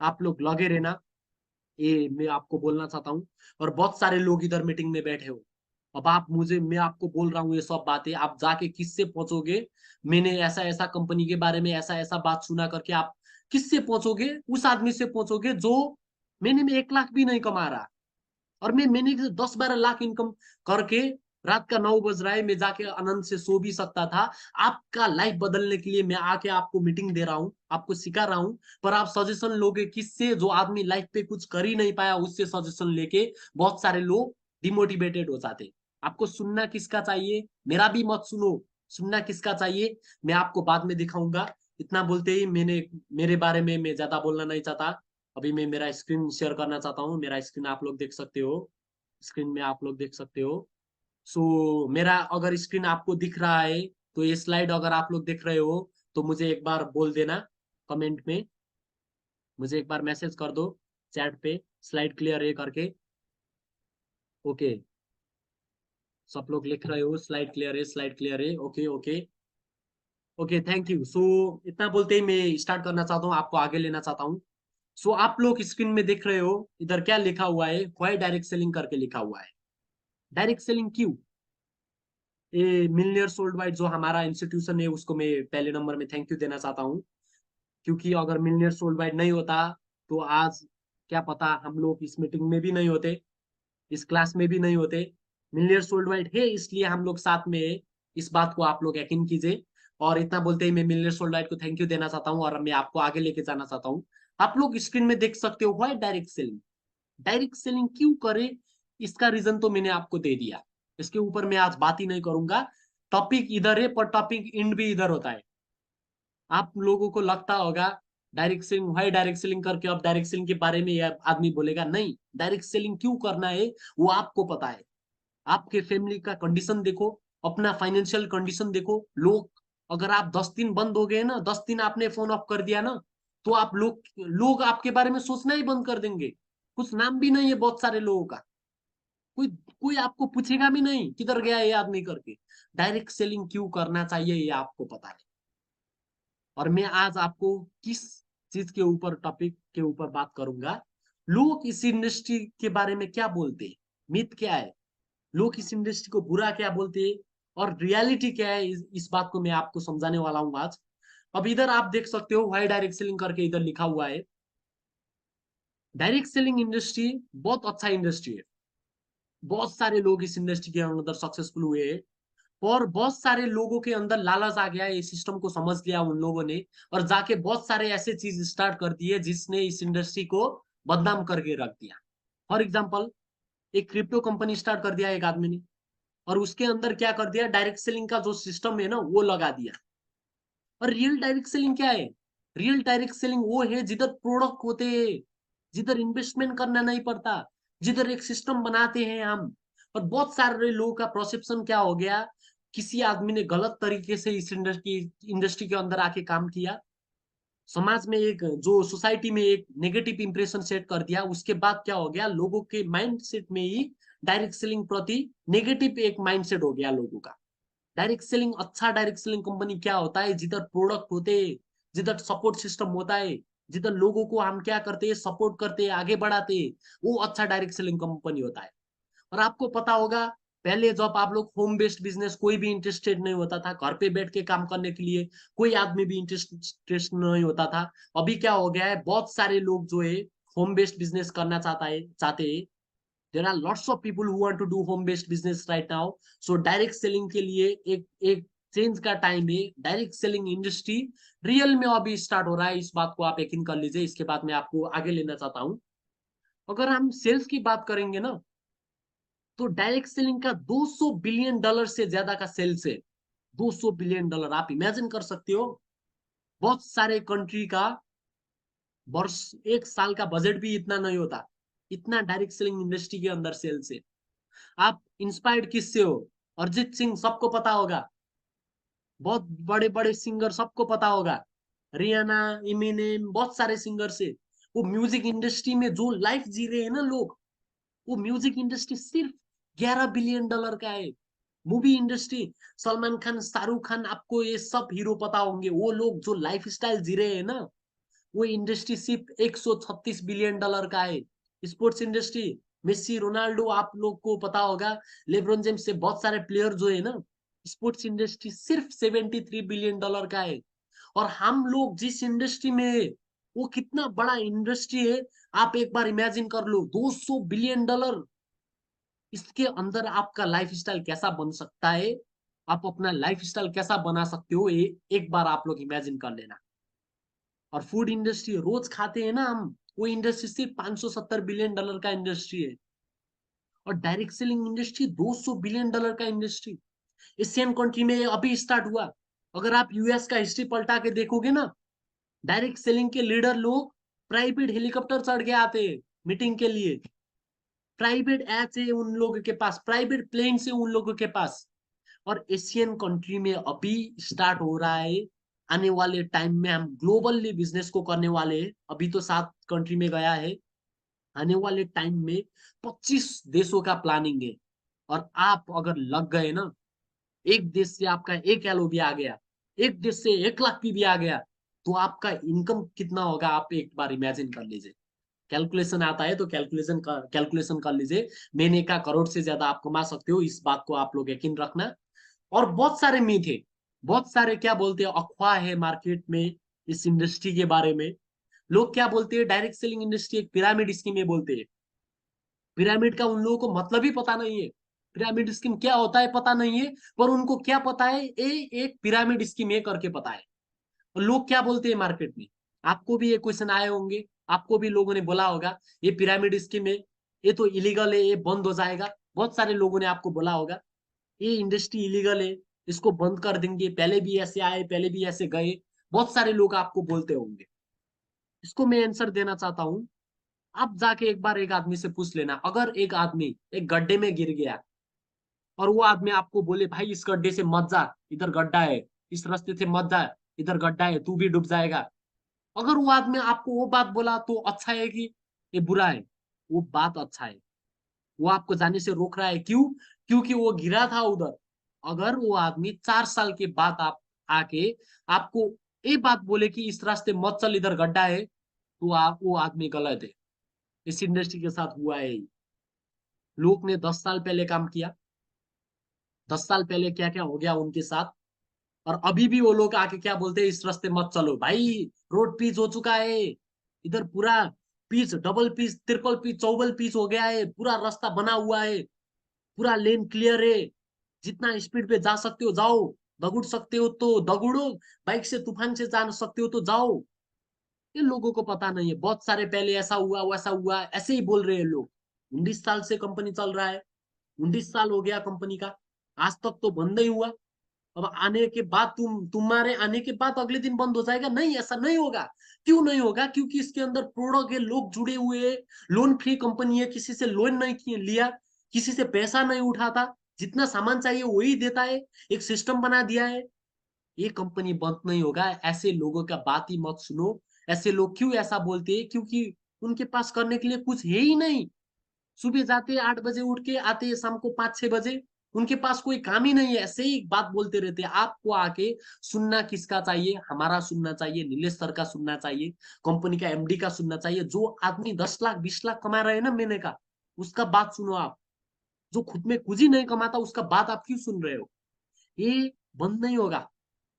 A: आप लोग लगे रहना। ये मैं आपको बोलना चाहता हूँ। और बहुत सारे लोग इधर मीटिंग में बैठे हो। अब आप मुझे, मैं आपको बोल रहा हूँ ये सब बातें, आप जाके किससे पहुंचोगे? मैंने ऐसा ऐसा कंपनी के बारे में ऐसा ऐसा बात सुना करके आप किससे पहुंचोगे? उस आदमी से पहुंचोगे जो महीने में 1 लाख भी नहीं कमा रहा। और मैं महीने के 10-12 लाख इनकम करके रात का 9 बज रहा है, मैं जाके आनंद से सो भी सकता था। आपका लाइफ बदलने के लिए मैं आके आपको मीटिंग दे रहा हूँ, आपको सिखा रहा हूँ। पर आप सजेशन लोगे किससे? जो आदमी लाइफ पे कुछ कर ही नहीं पाया उससे सजेशन लेके बहुत सारे लोग डिमोटिवेटेड हो जाते। आपको सुनना किसका चाहिए? मेरा भी मत सुनो। सुनना किसका चाहिए मैं आपको बाद में दिखाऊंगा। इतना बोलते ही मैंने, मेरे बारे में मैं ज्यादा बोलना नहीं चाहता। अभी मैं मेरा स्क्रीन शेयर करना चाहता हूँ। मेरा स्क्रीन आप लोग देख सकते हो। स्क्रीन में आप लोग देख सकते हो। सो मेरा अगर स्क्रीन आपको दिख रहा है तो ये स्लाइड अगर आप लोग देख रहे हो तो मुझे एक बार बोल देना कमेंट में। मुझे एक बार मैसेज कर दो चैट पे, स्लाइड क्लियर है करके। ओके, सब लोग लिख रहे हो स्लाइड क्लियर है, स्लाइड क्लियर है। Okay okay okay, thank you. So इतना बोलते ही मैं स्टार्ट करना चाहता हूँ, आपको आगे लेना चाहता हूँ। सो आप लोग स्क्रीन में देख रहे हो इधर क्या लिखा हुआ है? व्हाई डायरेक्ट सेलिंग करके लिखा हुआ है। डायरेक्ट सेलिंग क्यों? ये मिलियनियर्स वर्ल्ड वाइड जो हमारा इंस्टीट्यूशन है उसको मैं पहले नंबर में थैंक यू देना चाहता हूँ। क्योंकि अगर मिलियनियर्स वर्ल्ड वाइड नहीं होता तो आज क्या पता हम लोग इस मीटिंग में भी नहीं होते, इस क्लास में भी नहीं होते। मिलियनियर्स वर्ल्ड वाइड है इसलिए हम लोग साथ में है। इस बात को आप लोग यकीन कीजिए। और इतना बोलते ही मैं मिलियनियर्स वर्ल्ड वाइड को थैंक यू देना चाहता हूँ और मैं आपको आगे लेके जाना चाहता हूँ। आप लोग स्क्रीन में देख सकते हो why direct selling. Direct selling क्यों करे? इसका रीजन तो मैंने आपको दे दिया। इसके ऊपर मैं आज बात ही नहीं करूंगा। टॉपिक इधर है पर टॉपिक इंड भी इधर होता है। आप लोगों को लगता होगा डायरेक्ट सेलिंग, भाई डायरेक्ट सेलिंग करके अब डायरेक्ट सेलिंग के बारे में यह आदमी बोलेगा। नहीं, डायरेक्ट सेलिंग क्यों करना है वो आपको पता है। आपके फैमिली का कंडीशन देखो, अपना फाइनेंशियल कंडीशन देखो। लोग, अगर आप 10 दिन बंद हो गए ना, 10 दिन आपने फोन ऑफ कर दिया ना, तो आप लोग आपके बारे में सोचना ही बंद कर देंगे। कुछ नाम भी नहीं है बहुत सारे लोगों का। कोई कोई आपको पूछेगा भी नहीं किधर गया ये आदमी करके। डायरेक्ट सेलिंग क्यों करना चाहिए ये आपको पता है। और मैं आज आपको किस चीज के ऊपर, टॉपिक के ऊपर बात करूंगा। लोग इस इंडस्ट्री के बारे में क्या बोलते हैं, मिथ क्या है, लोग इस इंडस्ट्री को बुरा क्या बोलते हैं और रियलिटी क्या है, इस बात को मैं आपको समझाने वाला हूँ आज। अब इधर आप देख सकते हो व्हाई डायरेक्ट सेलिंग करके इधर लिखा हुआ है। डायरेक्ट सेलिंग इंडस्ट्री बहुत अच्छा इंडस्ट्री है। बहुत सारे लोग इस इंडस्ट्री के अंदर सक्सेसफुल हुए हैं। और बहुत सारे लोगों के अंदर लालच आ गया, ये सिस्टम को समझ लिया उन लोगों ने और जाके बहुत सारे ऐसे चीज स्टार्ट कर दिए जिसने इस इंडस्ट्री को बदनाम करके रख दिया। फॉर एग्जाम्पल, एक क्रिप्टो कंपनी स्टार्ट कर दिया एक आदमी ने, और उसके अंदर क्या कर दिया, डायरेक्ट सेलिंग का जो सिस्टम है ना वो लगा दिया। और रियल डायरेक्ट सेलिंग क्या है? रियल डायरेक्ट सेलिंग वो है जिधर प्रोडक्ट होते हैं, जिधर इन्वेस्टमेंट करना नहीं पड़ता, जिधर एक सिस्टम बनाते हैं हम। और बहुत सारे लोगों का परसेप्शन क्या हो गया, किसी आदमी ने गलत तरीके से इस इंडस्ट्री के अंदर आके काम किया, समाज में एक, जो सोसाइटी में एक नेगेटिव इंप्रेशन सेट कर दिया। उसके बाद क्या हो गया, लोगों के माइंडसेट में ही डायरेक्ट सेलिंग प्रति नेगेटिव एक माइंडसेट हो गया लोगों का। डायरेक्ट सेलिंग, अच्छा डायरेक्ट सेलिंग कंपनी क्या होता है, जिधर प्रोडक्ट होते, जिधर सपोर्ट सिस्टम होता है, जिधर लोगों को हम क्या करते हैं, सपोर्ट करते हैं, आगे बढ़ाते हैं, वो अच्छा डायरेक्ट सेलिंग कंपनी होता है। और आपको पता होगा, पहले जब आप लोग होम बेस्ड बिजनेस, कोई भी इंटरेस्टेड नहीं होता था घर पे बैठ के काम करने के लिए, कोई आदमी भी इंटरेस्ट नहीं होता था। अभी क्या हो गया है, बहुत सारे लोग जो है होम बेस्ड बिजनेस करना चाहते हैं। There are lots of people who want to do home based business right now. So direct selling के लिए एक एक चेंज का टाइम है। डायरेक्ट सेलिंग इंडस्ट्री रियल में अभी स्टार्ट हो रहा है, इस बात को आप यकीन कर लीजिए। इसके बाद मैं आपको आगे लेना चाहता हूँ। अगर हम सेल्स की बात करेंगे ना, तो डायरेक्ट सेलिंग का $200 बिलियन से ज्यादा का सेल्स है। $200 बिलियन, आप इमेजिन कर सकते हो। बहुत सारे कंट्री का वर्ष, एक साल का बजट भी इतना नहीं होता, इतना डायरेक्ट सेलिंग इंडस्ट्री के अंदर सेल्स है। आप इंस्पायर्ड किससे हो? अरिजीत सिंह सबको पता होगा, बहुत बड़े बड़े सिंगर सबको पता होगा, रियाना, इमिनेम, बहुत सारे सिंगर से। वो म्यूजिक इंडस्ट्री में जो लाइफ जी रहे हैं ना लोग, वो म्यूजिक इंडस्ट्री सिर्फ $11 बिलियन का है। मूवी इंडस्ट्री, सलमान खान, शाहरुख खान, आपको ये सब हीरो पता होंगे। वो लोग जो लाइफ स्टाइल जी रहे हैं ना, वो इंडस्ट्री सिर्फ $136 बिलियन का है। स्पोर्ट्स इंडस्ट्री, मेसी, रोनाल्डो, आप लोग को पता होगा, लेब्रॉन जेम्स से बहुत सारे प्लेयर जो है ना, स्पोर्ट्स इंडस्ट्री सिर्फ $73 बिलियन का है। और हम लोग जिस इंडस्ट्री में है, वो कितना बड़ा इंडस्ट्री है। आप एक बार इमेजिन कर लो, $200 बिलियन। इसके अंदर आपका लाइफ स्टाइल कैसा बन सकता है, आप अपना लाइफ स्टाइल कैसा बना सकते हो, ये एक बार आप लोग इमेजिन कर लेना। और फूड इंडस्ट्री रोज खाते हैं ना हम, वो इंडस्ट्री सिर्फ $570 बिलियन का इंडस्ट्री है। और डायरेक्ट सेलिंग इंडस्ट्री $200 बिलियन का इंडस्ट्री। एशियन कंट्री में अभी स्टार्ट हुआ। अगर आप यूएस का हिस्ट्री पलटा के देखोगे ना, डायरेक्ट सेलिंग के लीडर लोग प्राइवेट हेलीकॉप्टर चढ़ के आते हैं मीटिंग के लिए। प्राइवेट एच है उन लोगों के पास, प्राइवेट प्लेन से उन लोगों के पास। और एशियन कंट्री में अभी स्टार्ट हो रहा है। आने वाले टाइम में हम ग्लोबली बिजनेस को करने वाले हैं। अभी तो 7 कंट्री में गया है। आने वाले टाइम में 25 देशों का प्लानिंग है। और आप अगर लग गए ना, एक देश से आपका 1 LO भी आ गया, एक देश से 1 लाख भी आ गया, तो आपका इनकम कितना होगा आप एक बार इमेजिन कर लीजिए। कैलकुलेशन आता है तो कैलकुलेशन कर लीजिए। महीने का करोड़ से ज्यादा आप कमा सकते हो, इस बात को आप लोग यकीन रखना। और बहुत सारे मीथ है, बहुत सारे क्या बोलते हैं अफवाह है मार्केट में इस इंडस्ट्री के बारे में। लोग क्या बोलते हैं, डायरेक्ट सेलिंग इंडस्ट्री एक पिरामिड स्कीम है बोलते हैं। पिरामिड का उन लोगों को मतलब ही पता नहीं है, पिरामिड स्कीम क्या होता है पता नहीं है। पर उनको क्या पता है, ये एक पिरामिड स्कीम है करके पता है। और लोग क्या बोलते हैं मार्केट में, आपको भी ये क्वेश्चन आए होंगे, आपको भी लोगों ने बोला होगा ये पिरामिड स्कीम है, ये तो इलीगल है, ये बंद हो जाएगा। बहुत सारे लोगों ने आपको बोला होगा ये इंडस्ट्री इलीगल है, इसको बंद कर देंगे, पहले भी ऐसे आए, पहले भी ऐसे गए। बहुत सारे लोग आपको बोलते होंगे। इसको मैं आंसर देना चाहता हूँ। आप जाके एक बार एक आदमी से पूछ लेना, अगर एक आदमी एक गड्ढे में गिर गया और वो आदमी आपको बोले भाई इस गड्ढे से मत जा, इधर गड्ढा है, इस रास्ते से मत जा, इधर गड्ढा है, तू भी डूब जाएगा। अगर वो आदमी आपको वो बात बोला तो अच्छा है कि ये बुरा है? वो बात अच्छा है। वो आपको जाने से रोक रहा है, क्यों? क्योंकि वो गिरा था उधर। अगर वो आदमी 4 साल के बाद आप आके आपको ये बात बोले कि इस रास्ते मत चल, इधर गड्ढा है, तो आप वो आदमी गलत है। इस इंडस्ट्री के साथ हुआ है। लोग ने 10 साल पहले काम किया, 10 साल पहले क्या क्या हो गया उनके साथ। और अभी भी वो लोग आके क्या बोलते हैं, इस रास्ते मत चलो भाई, रोड पीच हो चुका है, इधर पूरा pitch, double pitch, triple pitch, चौबल पीच हो गया है, पूरा रास्ता बना हुआ है, पूरा लेन क्लियर है, जितना स्पीड पे जा सकते हो जाओ, दगुड़ सकते हो तो दगुड़ो, बाइक से तूफान से जा सकते हो तो जाओ। ये लोगों को पता नहीं है, बहुत सारे पहले ऐसा हुआ वैसा हुआ ऐसे ही बोल रहे हैं लोग। 19 साल से कंपनी चल रहा है, 19 साल हो गया कंपनी का, आज तक तो बंद नहीं हुआ। अब आने के बाद तुम्हारे आने के बाद अगले दिन बंद हो जाएगा? नहीं, ऐसा नहीं होगा। क्यों नहीं होगा? क्योंकि इसके अंदर प्रोडक्ट है, लोग जुड़े हुए हैं, लोन फ्री कंपनी है, किसी से लोन नहीं लिया, किसी से पैसा नहीं उठाता, जितना सामान चाहिए वही देता है, एक सिस्टम बना दिया है। ये कंपनी बंद नहीं होगा। ऐसे लोगों का बात ही मत सुनो। ऐसे लोग क्यों ऐसा बोलते हैं? क्योंकि उनके पास करने के लिए कुछ है ही नहीं। सुबह जाते हैं 8 बजे, उठ के आते हैं शाम को 5-6 बजे, उनके पास कोई काम ही नहीं है, ऐसे ही बात बोलते रहते हैं। आपको आके सुनना किसका चाहिए? हमारा सुनना चाहिए, नीलेश सर का सुनना चाहिए, कंपनी का एमडी का सुनना चाहिए। जो आदमी 10 लाख 20 लाख कमा रहे हैं ना महीने का, उसका बात सुनो आप। जो खुद में कुछ ही नहीं कमाता उसका बात आप क्यों सुन रहे हो? ये बंद नहीं होगा,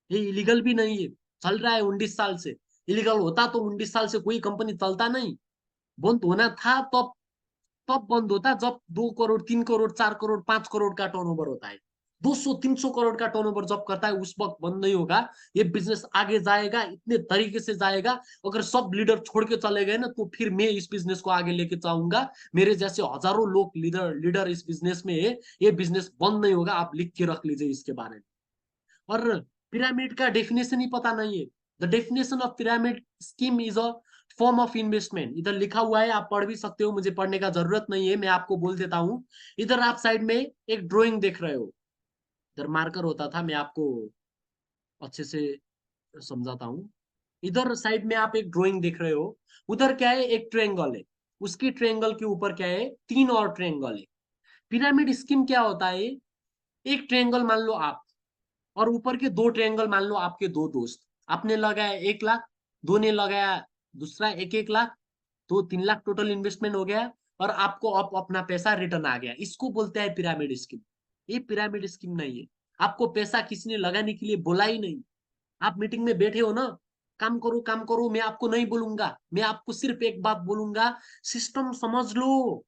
A: ये इलीगल भी नहीं है, चल रहा है 19 साल से। इलीगल होता तो 19 साल से कोई कंपनी चलता नहीं। बंद होना था तब, तब बंद होता जब 2 करोड़, 3 करोड़, 4 करोड़, 5 करोड़ का टर्नओवर होता है। 200-300 करोड़ का टर्नओवर जब करता है उस वक्त बंद नहीं होगा। ये बिजनेस आगे जाएगा, इतने तरीके से जाएगा। अगर सब लीडर छोड़ के चले गए ना, तो फिर मैं इस बिजनेस को आगे लेके जाऊंगा। मेरे जैसे हजारों लोग लीडर लीडर इस बिजनेस में है। ये बिजनेस बंद नहीं होगा, आप लिख के रख लीजिए इसके बारे में। और पिरामिड का डेफिनेशन ही पता नहीं है। The definition of pyramid scheme is a form of investment इधर लिखा हुआ है, आप पढ़ भी सकते हो, मुझे पढ़ने का जरूरत नहीं है, मैं आपको बोल देता हूँ। इधर आप साइड में एक ड्राइंग देख रहे हो, इधर मार्कर होता था, मैं आपको अच्छे से समझाता हूँ। इधर साइड में आप एक ड्राइंग देख रहे हो, उधर क्या है, एक ट्रायंगल है, उसकी ट्रायंगल के ऊपर क्या है, तीन और ट्रायंगल है। पिरामिड स्कीम क्या होता है, एक ट्रायंगल मान लो आप, और ऊपर के दो ट्रायंगल मान लो आपके दो दोस्त। आपने लगाया 1 लाख, दो ने लगाया दूसरा 1-1 लाख, तो 3 लाख टोटल इन्वेस्टमेंट हो गया, और आपको अपना पैसा रिटर्न आ गया। इसको बोलते हैं पिरामिड स्कीम। ये पिरामिड स्कीम नहीं है, आपको पैसा किसी ने लगाने के लिए बोला ही नहीं। आप मीटिंग में बैठे हो ना, काम करो काम करो, मैं आपको नहीं बोलूंगा, मैं आपको सिर्फ एक बात बोलूंगा, सिस्टम समझ लो।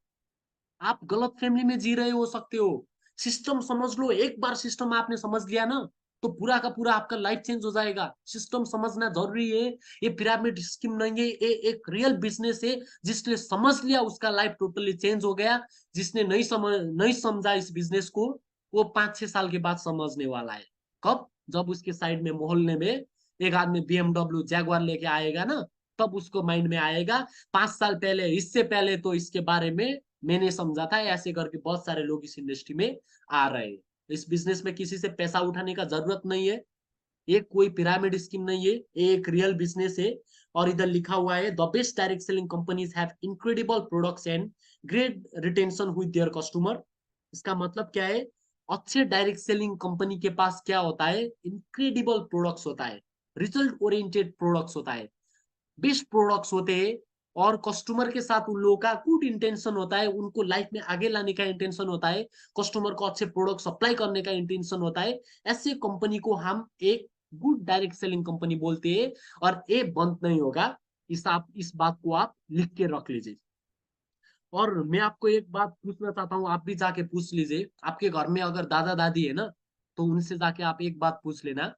A: आप गलत फैमिली में जी रहे हो सकते हो, सिस्टम समझ लो। एक बार सिस्टम आपने समझ लिया ना, तो पूरा का पूरा आपका लाइफ चेंज हो जाएगा। सिस्टम समझना जरूरी है। ये पिरामिड स्कीम नहीं है, ये एक रियल बिजनेस है। जिसने समझ लिया उसका लाइफ टोटली चेंज हो गया। जिसने नहीं समझा इस बिजनेस को, वो 5-6 साल के बाद समझने वाला है। कब? जब उसके साइड में मोहल्ले में एक आदमी BMW जैगवार लेके आएगा ना, तब उसको माइंड में आएगा। 5 साल पहले, इससे पहले तो इसके बारे में मैंने समझा था, ऐसे करके बहुत सारे लोग इस इंडस्ट्री में आ रहे हैं। इस बिजनेस में किसी से पैसा उठाने का जरूरत नहीं है, ये कोई पिरामिड स्कीम नहीं है, ये एक रियल बिजनेस है। और इधर लिखा हुआ है, the best direct selling companies have incredible products and great retention with their customer. इसका मतलब क्या है, अच्छे डायरेक्ट सेलिंग कंपनी के पास क्या होता है, इनक्रेडिबल प्रोडक्ट्स होता है, रिजल्ट ओरिएंटेड प्रोडक्ट्स होता है, बेस्ट प्रोडक्ट्स होते हैं, और कस्टमर के साथ उन लोगों का गुड इंटेंशन होता है, उनको लाइफ में आगे लाने का इंटेंशन होता है, कस्टमर को अच्छे प्रोडक्ट सप्लाई करने का इंटेंशन होता है। ऐसे कंपनी को हम एक गुड डायरेक्ट सेलिंग कंपनी बोलते हैं। और ये बंद नहीं होगा, इस बात को आप लिख के रख लीजिए। और मैं आपको एक बात पूछना चाहता हूँ, आप भी जाके पूछ लीजिए, आपके घर में अगर दादा दादी है ना, तो उनसे जाके आप एक बात पूछ लेना।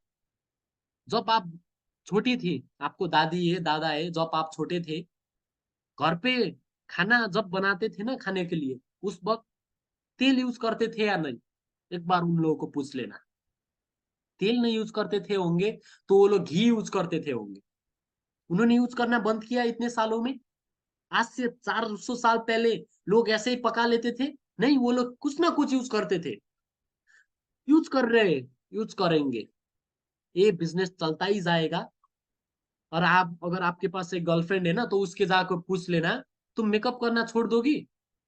A: जब आप छोटी थी, आपको दादी है दादा है, जब आप छोटे थे, घर पे खाना जब बनाते थे ना खाने के लिए, उस वक्त तेल यूज करते थे या नहीं? एक बार उन लोगों को पूछ लेना। तेल नहीं यूज करते थे होंगे, तो वो लोग घी यूज करते थे होंगे। उन्होंने यूज करना बंद किया इतने सालों में। आज से 400 साल पहले लोग ऐसे ही पका लेते थे? नहीं, वो लोग कुछ ना कुछ यूज करते थे। यूज कर रहे, यूज करेंगे, ये बिजनेस चलता ही जाएगा। और आप, अगर आपके पास एक गर्लफ्रेंड है ना, तो उसके जाकर पूछ लेना, तुम मेकअप करना छोड़ दोगी,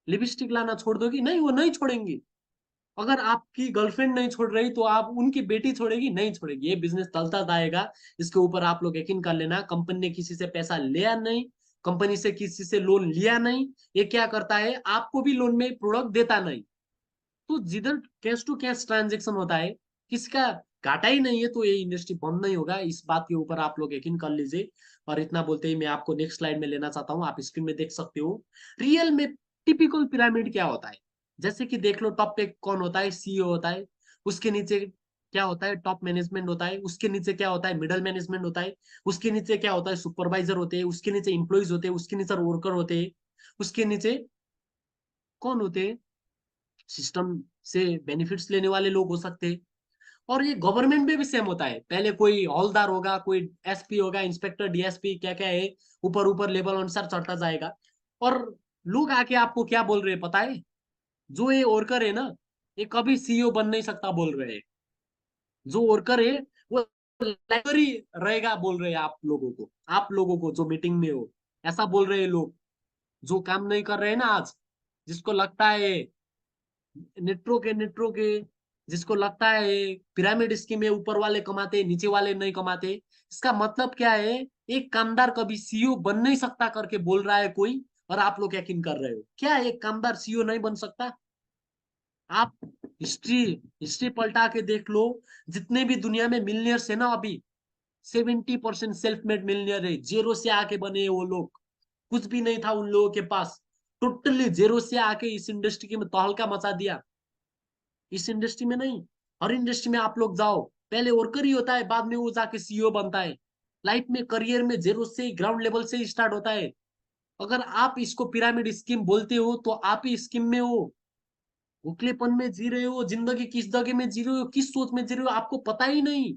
A: लिपस्टिक लाना छोड़ दोगी? नहीं, वो नहीं छोड़ेंगी। अगर आपकी गर्लफ्रेंड नहीं छोड़ रही, तो आप उनकी बेटी छोड़ेगी? नहीं छोड़ेगी। ये बिजनेस चलता जाएगा, इसके ऊपर आप लोग यकीन कर लेना। कंपनी ने किसी से पैसा लिया नहीं, कंपनी से किसी से लोन लिया नहीं। ये क्या करता है, आपको भी लोन में प्रोडक्ट देता नहीं। तो जिधर कैश टू कैश ट्रांजेक्शन होता है, किसका घाटा ही नहीं है, तो ये इंडस्ट्री बंद नहीं होगा। इस बात के ऊपर आप लोग यकीन कर लीजिए। और इतना बोलते ही मैं आपको नेक्स्ट स्लाइड में लेना चाहता हूँ, आप स्क्रीन में देख सकते हो। रियल में टिपिकल पिरामिड क्या होता है, जैसे कि देख लो, टॉप पे कौन होता है, CEO होता है। उसके नीचे क्या होता है, टॉप मैनेजमेंट होता है। उसके नीचे क्या होता है, मिडल मैनेजमेंट होता है। उसके नीचे क्या होता है, सुपरवाइजर होते हैं। उसके नीचे इंप्लॉइज होते हैं। उसके नीचे वर्कर होते हैं। उसके नीचे कौन होते हैं, सिस्टम से बेनिफिट्स लेने वाले लोग हो सकते हैं। और ये गवर्नमेंट में भी सेम होता है, पहले कोई हौलदार होगा, कोई SP होगा, इंस्पेक्टर, DSP, क्या क्या है, ऊपर ऊपर लेवल अनुसार चढ़ता जाएगा। और लोग आके आपको क्या बोल रहे हैं पता है, जो ये वर्कर है ना, ये कभी CEO बन नहीं सकता बोल रहे हैं। जो वर्कर है वो लाइब्रेरी रहेगा बोल रहे हैं आप लोगों को, आप लोगों को जो मीटिंग में हो, ऐसा बोल रहे हैं लोग। जो काम नहीं कर रहे हैं ना आज, जिसको लगता है नेट्रो के, जिसको लगता है पिरामिड स्कीम में ऊपर वाले कमाते नीचे वाले नहीं कमाते, इसका मतलब क्या है, एक कामदार कभी CEO बन नहीं सकता करके बोल रहा है कोई, और आप लोग यकीन कर रहे हो क्या एक कामदार CEO नहीं बन सकता? आप हिस्ट्री हिस्ट्री पलटा के देख लो, जितने भी दुनिया में मिलियनर्स है ना अभी, 70% सेल्फ मेड मिलियनर है, जीरो से आके बने हैं वो लोग। कुछ भी नहीं था उन लोगों के पास, टोटली जीरो से आके इस इंडस्ट्री में तहलका मचा दिया। इस इंडस्ट्री में नहीं, हर इंडस्ट्री में आप लोग जाओ, पहले वर्कर ही होता है, बाद में वो जाके CEO बनता है। लाइफ में, करियर में जीरो से, ग्राउंड लेवल से ही स्टार्ट होता है। अगर आप इसको पिरामिड स्कीम बोलते हो, तो आप ही स्कीम में हो, भूखलेपन में जी रहे हो, जिंदगी किस जगह में जी रहे हो, किस सोच में जी रहे हो, आपको पता ही नहीं।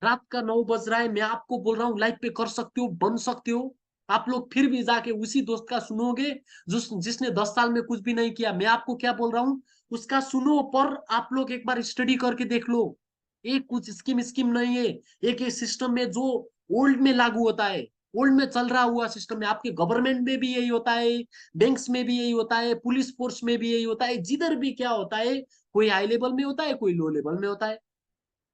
A: रात का 9 बज रहा है, मैं आपको बोल रहा हूँ लाइफ पे कर सकते हो, बन सकते हो। आप लोग फिर भी जाके उसी दोस्त का सुनोगे जिसने 10 साल में कुछ भी नहीं किया। मैं आपको क्या बोल रहा हूँ, उसका सुनो, पर आप लोग एक बार स्टडी करके देख लो। एक कुछ स्कीम स्कीम नहीं है, एक सिस्टम में जो ओल्ड में लागू होता है, ओल्ड में चल रहा हुआ सिस्टम में। आपके गवर्नमेंट में भी यही होता है, बैंक्स में भी यही होता है, पुलिस फोर्स में भी यही होता है, जिधर भी क्या होता है, कोई हाई लेवल में होता है, कोई लो लेवल में होता है।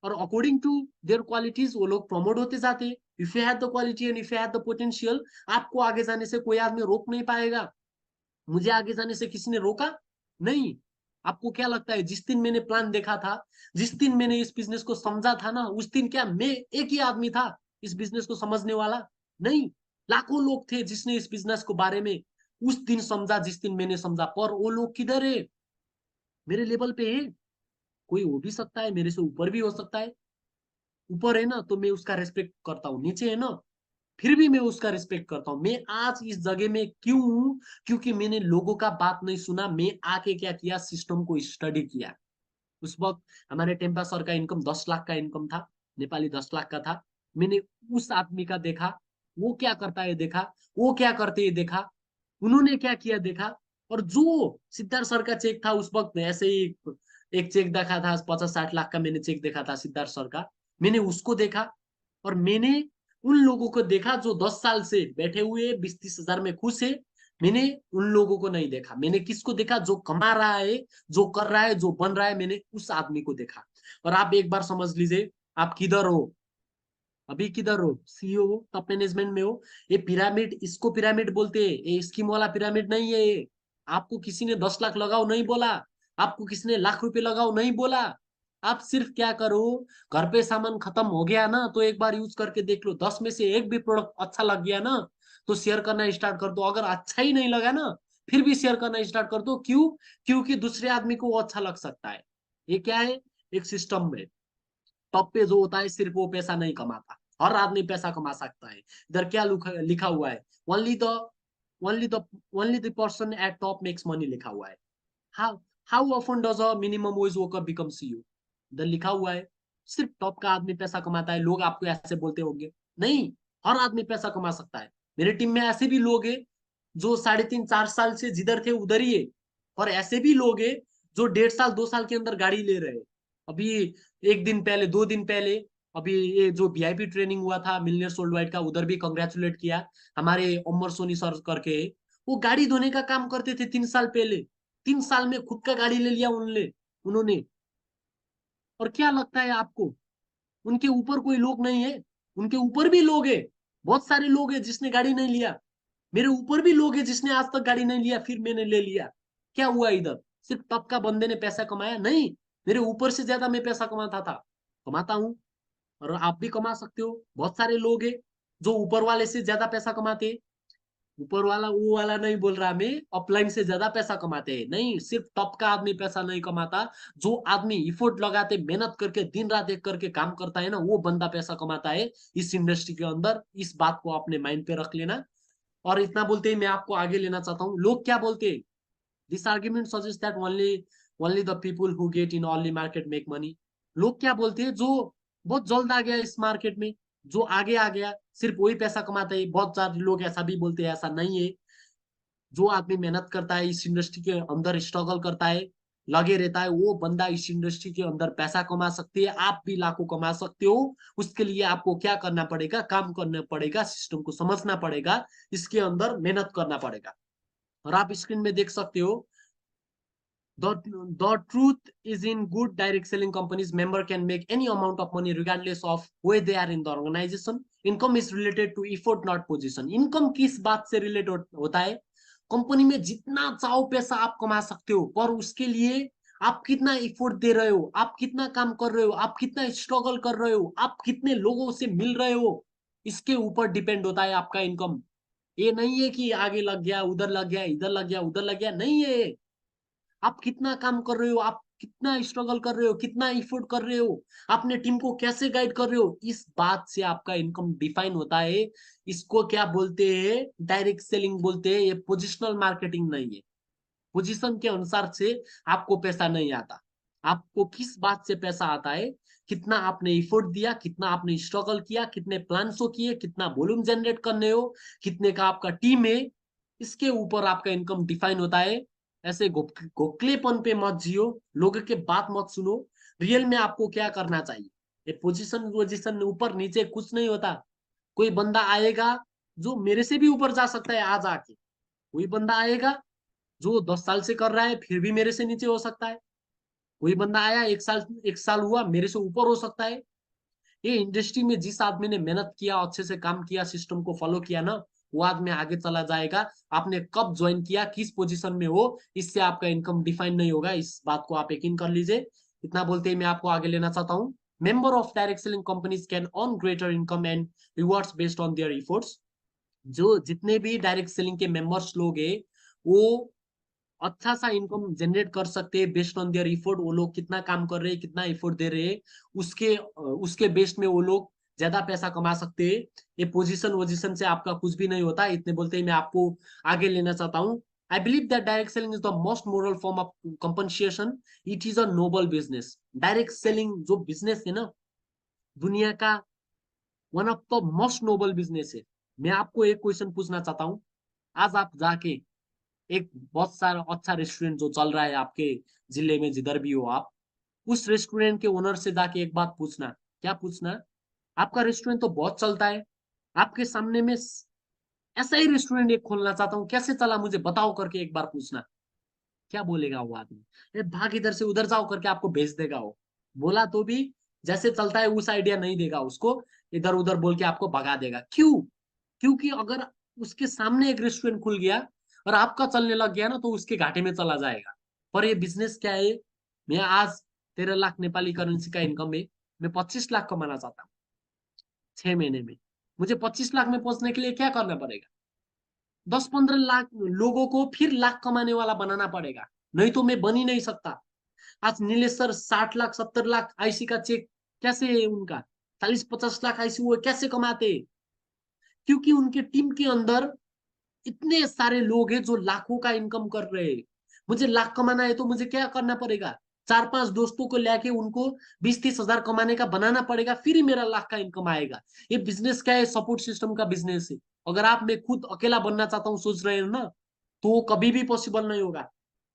A: और अकॉर्डिंग टू देयर क्वालिटीज वो लोग प्रमोट होते जाते हैं। If you have the quality and if you have the potential, आपको आगे जाने से कोई आदमी रोक नहीं पाएगा। मुझे आगे जाने से किसी ने रोका नहीं। आपको क्या लगता है, जिस दिन मैंने प्लान देखा था, जिस दिन मैंने इस बिजनेस को समझा था ना, उस दिन क्या मैं एक ही आदमी था इस बिजनेस को समझने वाला? नहीं, लाखों लोग थे जिसने इस बिजनेस को बारे में उस दिन समझा जिस दिन मैंने समझा। पर वो लोग किधर है? मेरे लेवल पे है? कोई हो भी सकता है, मेरे से ऊपर भी हो सकता है। ऊपर है ना तो मैं उसका रिस्पेक्ट करता हूँ, नीचे है ना फिर भी मैं उसका रिस्पेक्ट करता हूँ। मैं आज इस जगह में क्यों हूँ? क्योंकि मैंने लोगों का बात नहीं सुना, मैं आके क्या किया, सिस्टम को स्टडी किया। उस वक्त हमारे टेम्पा सर का इनकम 10 लाख का इनकम था, नेपाली 10 लाख का था। मैंने उस आदमी का देखा, वो क्या करता है देखा, वो क्या करते है देखा, उन्होंने क्या किया देखा। और जो सिद्धार्थ सर का चेक था उस वक्त, ऐसे ही एक चेक देखा था 50-60 लाख का, मैंने चेक देखा था सिद्धार्थ सर का, मैंने उसको देखा। और मैंने उन लोगों को देखा जो 10 साल से बैठे हुए 20-30 हजार में खुश है। मैंने उन लोगों को नहीं देखा। मैंने किसको देखा? जो कमा रहा है, जो कर रहा है, जो बन रहा है, मैंने उस आदमी को देखा। और आप एक बार समझ लीजिए, आप किधर हो, अभी किधर हो, सीईओ हो, टॉप मैनेजमेंट में हो। ये पिरामिड, इसको पिरामिड बोलते हैं, ये स्कीम वाला पिरामिड नहीं है ये। आपको किसी ने 10 लाख लगाओ नहीं बोला, आपको किसी ने लाख रुपए लगाओ नहीं बोला। आप सिर्फ क्या करो, घर पे सामान खत्म हो गया ना तो एक बार यूज करके देख लो, 10 में से एक भी प्रोडक्ट अच्छा लग गया ना तो शेयर करना स्टार्ट कर दो। अगर अच्छा ही नहीं लगा ना फिर भी शेयर करना स्टार्ट कर दो। क्यों? क्योंकि दूसरे आदमी को वो अच्छा लग सकता है। ये क्या है, एक सिस्टम में टॉप पे जो होता है सिर्फ वो पैसा नहीं कमाता, हर आदमी पैसा कमा सकता है। इधर क्या लिखा हुआ है, only the only the only the person at top makes money लिखा हुआ है। How how often does a minimum wage worker become CEO? इधर लिखा हुआ है सिर्फ टॉप का आदमी पैसा कमाता है। लोग आपको ऐसे बोलते होंगे, नहीं, हर आदमी पैसा कमा सकता है। मेरे टीम में ऐसे भी लोग हैं जो 3.5-4 साल से जिधर थे उधर ही है। और ऐसे भी लोग हैं जो 1.5 साल 2 साल के अंदर गाड़ी ले रहे हैं। अभी एक दिन पहले, 2 दिन पहले, अभी ये जो वीआईपी ट्रेनिंग हुआ था मिलियनर्स वर्ल्ड वाइड का, उधर भी कंग्रेचुलेट किया हमारे अमर सोनी सर करके। वो गाड़ी धोने का काम करते थे 3 साल पहले, 3 साल में खुद का गाड़ी ले लिया उन्होंने। और क्या लगता है आपको, उनके ऊपर कोई लोग नहीं है? उनके ऊपर भी लोग है, बहुत सारे लोग हैं जिसने गाड़ी नहीं लिया। मेरे ऊपर भी लोग हैं जिसने आज तक गाड़ी नहीं लिया, फिर मैंने ले लिया। क्या हुआ इधर? सिर्फ तब का बंदे ने पैसा कमाया? नहीं, मेरे ऊपर से ज्यादा मैं पैसा कमाता था, कमाता हूँ। और आप भी कमा सकते हो। बहुत सारे लोग हैं जो ऊपर वाले से ज्यादा पैसा कमाते हैं। ऊपर वाला वो वाला नहीं बोल रहा मैं, अपलाइन से ज्यादा पैसा कमाते हैं। नहीं, सिर्फ टॉप का आदमी पैसा नहीं कमाता, जो आदमी इफोर्ट लगाते, मेहनत करके दिन रात एक करके काम करता है ना, वो बंदा पैसा कमाता है इस इंडस्ट्री के अंदर। इस बात को अपने माइंड पे रख लेना। और इतना बोलते ही मैं आपको आगे लेना चाहता हूँ। लोग क्या बोलते हैं, this argument suggest that only only the people who get in early market make money. लोग क्या बोलते हैं, जो बहुत जल्द आ गया इस मार्केट में, जो आगे आ गया सिर्फ वही पैसा कमाता है। बहुत सारे लोग ऐसा भी बोलते हैं, ऐसा नहीं है। जो आदमी मेहनत करता है, इस इंडस्ट्री के अंदर स्ट्रगल करता है, लगे रहता है, वो बंदा इस इंडस्ट्री के अंदर पैसा कमा सकती है। आप भी लाखों कमा सकते हो। उसके लिए आपको क्या करना पड़ेगा, काम करना पड़ेगा, सिस्टम को समझना पड़ेगा, इसके अंदर मेहनत करना पड़ेगा। और आप स्क्रीन में देख सकते हो, the truth is in good direct selling companies, member can make any amount of money regardless of where they are in the organization. Income is related to effort not position. income किस बात से relate होता है? Company में जितना चाहो पैसा आप कमा सकते हो, पर उसके लिए आप कितना इफोर्ट दे रहे हो, आप कितना काम कर रहे हो, आप कितना स्ट्रगल कर रहे हो, आप कितने लोगों से मिल रहे हो, इसके ऊपर डिपेंड होता है आपका इनकम। ये नहीं है कि आगे लग गया, उधर लग गया, इधर लग गया, उधर लग गया, नहीं है। आप कितना काम कर रहे हो, आप कितना स्ट्रगल कर रहे हो, कितना इफोर्ट कर रहे हो, अपने टीम को कैसे गाइड कर रहे हो, इस बात से आपका इनकम डिफाइन होता है। इसको क्या बोलते हैं, डायरेक्ट सेलिंग बोलते हैं। ये पोजिशनल मार्केटिंग नहीं है। पोजीशन के अनुसार से आपको पैसा नहीं आता। आपको किस बात से पैसा आता है? कितना आपने इफोर्ट दिया, कितना आपने स्ट्रगल किया, कितने प्लान शो किए, कितना वॉल्यूम जनरेट करने हो, कितने का आपका टीम है, इसके ऊपर आपका इनकम डिफाइन होता है। ऐसे गोखलेपन पे मत जियो, लोगों के बात मत सुनो। रियल में आपको क्या करना चाहिए, ये पोजीशन पोजीशन ऊपर नीचे कुछ नहीं होता। कोई बंदा आएगा जो मेरे से भी ऊपर जा सकता है आज आके, कोई बंदा आएगा जो 10 साल से कर रहा है फिर भी मेरे से नीचे हो सकता है। कोई बंदा आया 1 साल हुआ मेरे से ऊपर हो सकता है। ये इंडस्ट्री में जिस आदमी ने मेहनत किया, अच्छे से काम किया, सिस्टम को फॉलो किया ना, वो आदमी आगे चला जाएगा। आपने कब ज्वाइन किया, किस पोजीशन में हो, इससे आपका इनकम डिफाइन नहीं होगा, इस बात को आप यकीन कर लीजिए। इतना बोलते ही मैं आपको आगे लेना चाहता हूँ। Member of direct selling companies can earn greater income and rewards based on their efforts. जो जितने भी डायरेक्ट सेलिंग के मेंबर्स लोग हैं, वो अच्छा सा इनकम जनरेट कर सकते हैं बेस्ड ऑन देयर इफोर्ट। वो लोग कितना काम कर रहे हैं, कितना इफोर्ट दे रहे हैं, उसके बेस्ड में वो लोग ज्यादा पैसा कमा सकते हैं। ये पोजीशन वोजीशन से आपका कुछ भी नहीं होता। इतने बोलते ही मैं आपको आगे लेना चाहता हूँ। I believe that direct selling is the most moral form of compensation. It is a noble business. Direct selling जो बिजनेस है ना, दुनिया का one of the most noble business है। मैं आपको एक क्वेश्चन पूछना चाहता हूँ। आज आप जाके एक बहुत सारा अच्छा रेस्टोरेंट जो चल रहा है आपके जिले में, जिधर भी हो आप, उस रेस्टोरेंट के ओनर से जाके एक बात पूछना। क्या पूछना? आपका रेस्टोरेंट तो बहुत चलता है, आपके सामने में ऐसा ही रेस्टोरेंट एक खोलना चाहता हूँ, कैसे चला मुझे बताओ करके एक बार पूछना। क्या बोलेगा वो आदमी? ए भाग इधर से उधर जाओ करके आपको भेज देगा वो। बोला तो भी जैसे चलता है उस आइडिया नहीं देगा उसको, इधर उधर बोल के आपको भगा देगा। क्यों? क्योंकि अगर उसके सामने एक रेस्टोरेंट खुल गया और आपका चलने लग गया ना, तो उसके घाटे में चला जाएगा। पर ये बिजनेस क्या है? मैं आज 13 लाख नेपाली करेंसी का इनकम है, मैं 25 लाख कमाना चाहता हूँ 6 महीने में। मुझे 25 लाख में पहुंचने के लिए क्या करना पड़ेगा? 10-15 लाख लोगों को फिर लाख कमाने वाला बनाना पड़ेगा, नहीं तो मैं बन ही नहीं सकता। आज नीलेश सर 60 लाख 70 लाख आईसी का चेक कैसे है उनका, 40-50 लाख आईसी वो कैसे कमाते? क्योंकि उनके टीम के अंदर इतने सारे लोग हैं जो लाखों का इनकम कर रहे हैं। मुझे लाख कमाना है तो मुझे क्या करना पड़ेगा? 4-5 दोस्तों को लेके उनको 20-30 हजार कमाने का बनाना पड़ेगा, फिर ही मेरा लाख का इनकम आएगा। ये बिजनेस क्या है? सपोर्ट सिस्टम का बिजनेस है। अगर आप मैं खुद अकेला बनना चाहता हूँ सोच रहे हो ना, तो कभी भी पॉसिबल नहीं होगा।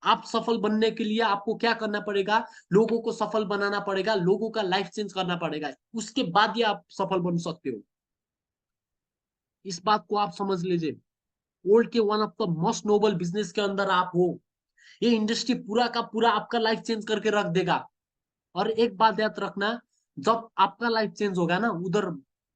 A: आप सफल बनने के लिए आपको क्या करना पड़ेगा? लोगों को सफल बनाना पड़ेगा, लोगों का लाइफ चेंज करना पड़ेगा, उसके बाद ही आप सफल बन सकते हो। इस बात को आप समझ लीजिए। वर्ल्ड के one of the most noble business के अंदर आप हो। ये इंडस्ट्री पूरा का पूरा आपका लाइफ चेंज करके रख देगा। और एक बात याद रखना, जब आपका लाइफ चेंज होगा ना, उधर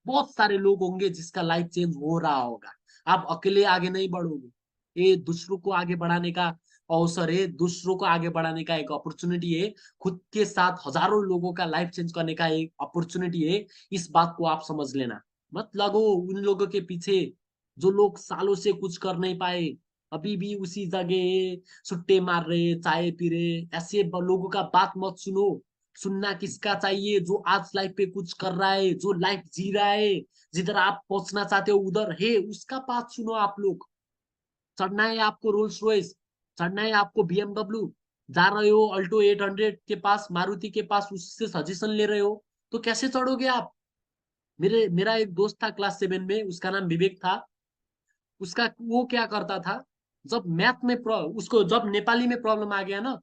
A: बहुत सारे लोग होंगे जिसका लाइफ चेंज हो रहा होगा। आप अकेले आगे नहीं बढ़ोगे। ये दूसरों को आगे बढ़ाने का अवसर है, दूसरों को आगे बढ़ाने का एक अपॉर्चुनिटी है, खुद के साथ हजारों लोगों का लाइफ चेंज करने का एक अपॉर्चुनिटी है। इस बात को आप समझ लेना। मत लगो उन लोगों के पीछे जो लोग सालों से कुछ कर नहीं पाए, अभी भी उसी जगह सुट्टे मार रहे, चाय पी रहे। ऐसे लोगों का बात मत सुनो। सुनना किसका चाहिए? जो आज लाइफ पे कुछ कर रहा है, जो लाइफ जी रहा है, जिधर आप पहुंचना चाहते हो उधर है, उसका बात सुनो। आप लोग चढ़ना है आपको रोल्स रॉयस, चढ़ना है आपको बीएमडब्ल्यू, जा रहे हो अल्टो 800 के पास, मारुति के पास, उससे सजेशन ले रहे हो, तो कैसे चढ़ोगे आप? मेरा एक दोस्त था क्लास 7 में, उसका नाम विवेक था। उसका वो क्या करता था, जब मैथ में उसको जब नेपाली में प्रॉब्लम आ गया ना,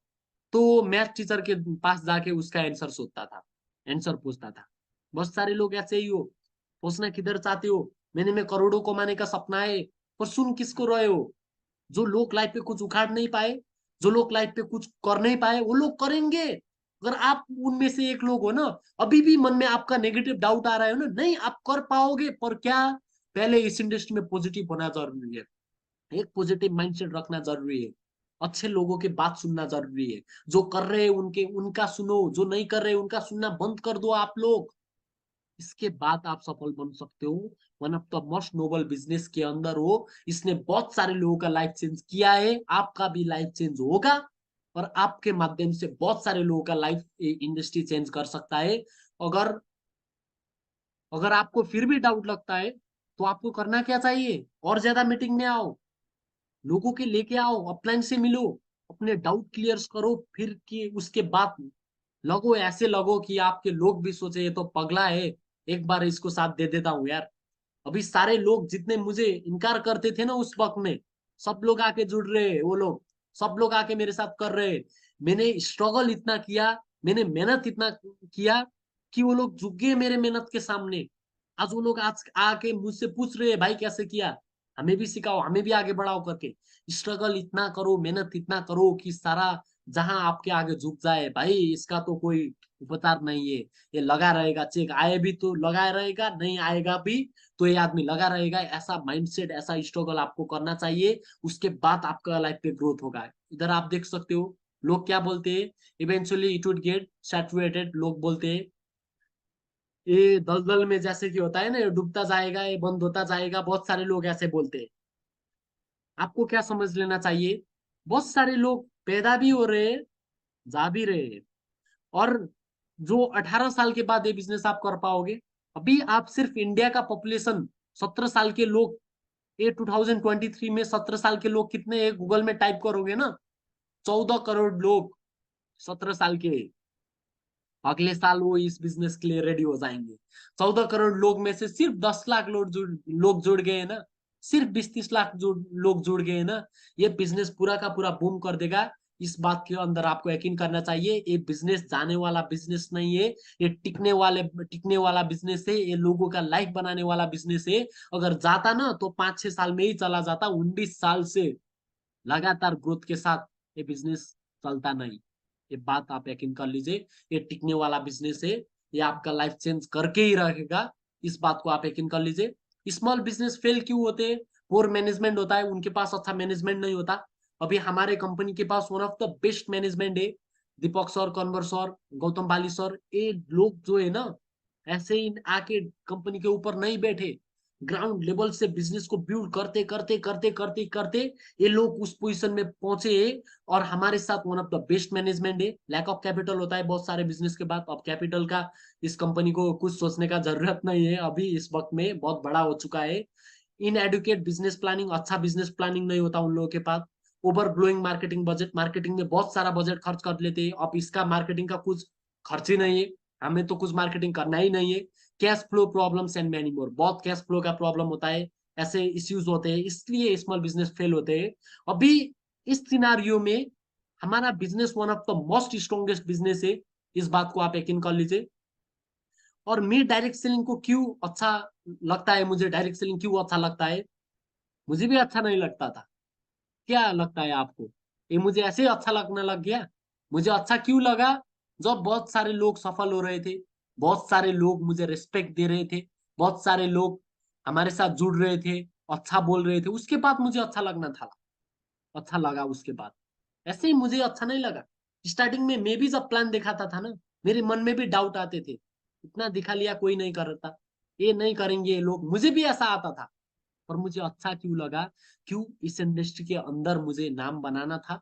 A: तो मैथ टीचर के पास जाके उसका आंसर सोचता था, आंसर पूछता था। बहुत सारे लोग ऐसे ही हो। पूछना किधर चाहते हो? मैंने में करोड़ों कमाने का सपना है। पर सुन किसको रहे हो? जो लोग लाइफ पे कुछ उखाड़ नहीं पाए, जो लोग लाइफ पे कुछ कर नहीं पाए, वो लोग करेंगे। अगर आप उनमें से एक लोग हो ना, अभी भी मन में आपका नेगेटिव डाउट आ रहा है ना, नहीं आप कर पाओगे, पर क्या? पहले इस इंडस्ट्री में पॉजिटिव होना जरूरी है। एक पॉजिटिव माइंडसेट रखना जरूरी है। अच्छे लोगों की बात सुनना जरूरी है। जो कर रहे हैं उनके उनका सुनो, जो नहीं कर रहे उनका सुनना बंद कर दो आप लोग। इसके बाद आप सफल बन सकते हो। One of the most noble business के अंदर हो। इसने बहुत सारे लोगों का लाइफ चेंज किया है, आपका भी लाइफ चेंज होगा। और आपके माध्यम से बहुत सारे लोगों का लाइफ इंडस्ट्री चेंज कर सकता है। अगर अगर आपको फिर भी डाउट लगता है, तो आपको करना क्या चाहिए? और ज्यादा मीटिंग में आओ, लोगों के लेके आओ, अपलाइन से मिलो, अपने डाउट क्लियर करो, फिर कि उसके बाद लगो ऐसे लगो कि आपके लोग भी सोचे ये तो पगला है, एक बार इसको साथ दे देता हूँ यार। अभी सारे लोग जितने मुझे इनकार करते थे ना उस वक्त में, सब लोग आके जुड़ रहे हैं, वो लोग सब लोग आके मेरे साथ कर रहे हैं। मैंने स्ट्रगल इतना किया, मैंने मेहनत इतना किया कि वो लोग झुक गए मेरे मेहनत के सामने। आज वो लोग आज आके मुझसे पूछ रहे हैं भाई कैसे किया, हमें भी सिखाओ, हमें भी आगे बढ़ाओ करके। स्ट्रगल इतना करो, मेहनत इतना करो कि सारा जहां आपके आगे झुक जाए भाई, इसका तो कोई उपचार नहीं है। ये लगा रहेगा, चेक आए भी तो लगा रहेगा, नहीं आएगा भी तो ये आदमी लगा रहेगा। ऐसा माइंडसेट, ऐसा स्ट्रगल आपको करना चाहिए, उसके बाद आपका लाइफ पे ग्रोथ होगा। इधर आप देख सकते हो लोग क्या बोलते हैं, eventually it would get saturated. लोग बोलते हैं ये दलदल में जैसे कि होता है ना, ये डूबता जाएगा, ये बंद होता जाएगा, बहुत सारे लोग ऐसे बोलते हैं। आपको क्या समझ लेना चाहिए, बहुत सारे लोग पैदा भी हो रहे हैं, जा भी रहे हैं। और जो 18 साल के बाद ये बिजनेस आप कर पाओगे, अभी आप सिर्फ इंडिया का पॉपुलेशन 17 साल के लोग, ये 2023 में 17 साल के लोग कितने हैं गूगल में टाइप करोगे ना, 14 करोड़ लोग 17 साल के। अगले साल वो इस बिजनेस के लिए रेडी हो जाएंगे। 14 करोड़ लोग में से सिर्फ 10 लाख लोग जुड़ गए हैं ना, सिर्फ 20-30 लाख लोग जुड़ गए हैं ना, ये बिजनेस पूरा का पूरा बूम कर देगा। इस बात के अंदर आपको यकीन करना चाहिए, ये बिजनेस जाने वाला बिजनेस नहीं है, ये टिकने वाला बिजनेस है, ये लोगों का लाइफ बनाने वाला बिजनेस है। अगर जाता ना तो 5-6 साल में ही चला जाता, 19 साल से लगातार ग्रोथ के साथ ये बिजनेस चलता नहीं। ये बात आप यकीन कर लीजिए, ये टिकने वाला बिजनेस है, ये आपका लाइफ चेंज करके ही रहेगा। इस बात को आप यकीन कर लीजिए। स्मॉल बिजनेस फेल क्यों होते हैं, पोर मैनेजमेंट होता है, उनके पास अच्छा मैनेजमेंट नहीं होता। अभी हमारे कंपनी के पास one of the best management है, Deepak sir, Kanwar sir, Gautam Bali sir. ये लोग जो है ना, ऐसे ही आके कंपनी के ऊपर नहीं बैठे, ग्राउंड लेवल से बिजनेस को बिल्ड करते करते करते करते करते ये लोग उस पोजीशन में पहुंचे। और हमारे साथ one of the best management है। लैक ऑफ कैपिटल होता है बहुत सारे बिजनेस के बाद, अब कैपिटल का इस कंपनी को कुछ सोचने का जरूरत नहीं है, अभी इस वक्त में बहुत बड़ा हो चुका है। इन एडुकेट बिजनेस प्लानिंग, अच्छा बिजनेस प्लानिंग नहीं होता उन लोगों के पास। Over blowing marketing budget, marketing में बहुत सारा बजट खर्च कर लेते हैं, अब इसका मार्केटिंग का कुछ खर्च ही नहीं है, हमें तो कुछ मार्केटिंग करना ही नहीं है। Cash flow problems and many more, बहुत कैश फ्लो का प्रॉब्लम होता है, ऐसे इश्यूज होते हैं, इसलिए स्मॉल बिजनेस फेल होते हैं। अभी इस सिनारियो में हमारा business one of the most strongest business है, इस बात को आप यकीन कर लीजिए। और मैं डायरेक्ट सेलिंग को क्यों अच्छा लगता है, मुझे डायरेक्ट सेलिंग क्यों अच्छा लगता है, मुझे भी अच्छा नहीं लगता था। क्या लगता है आपको, ये मुझे ऐसे ही अच्छा लगने लग गया? मुझे अच्छा क्यों लगा, जब बहुत सारे लोग सफल हो रहे थे, बहुत सारे लोग मुझे रिस्पेक्ट दे रहे थे, बहुत सारे लोग हमारे साथ जुड़ रहे थे, अच्छा बोल रहे थे, उसके बाद मुझे अच्छा लगना था, अच्छा लगा उसके बाद। ऐसे ही मुझे अच्छा नहीं लगा। स्टार्टिंग में मैं भी जब प्लान दिखाता था ना, मेरे मन में भी डाउट आते थे, इतना दिखा लिया कोई नहीं कर रहा था, ये नहीं करेंगे ये लोग, मुझे भी ऐसा आता था। पर मुझे अच्छा क्यों लगा, क्यों, इस इंडस्ट्री के अंदर मुझे नाम बनाना था,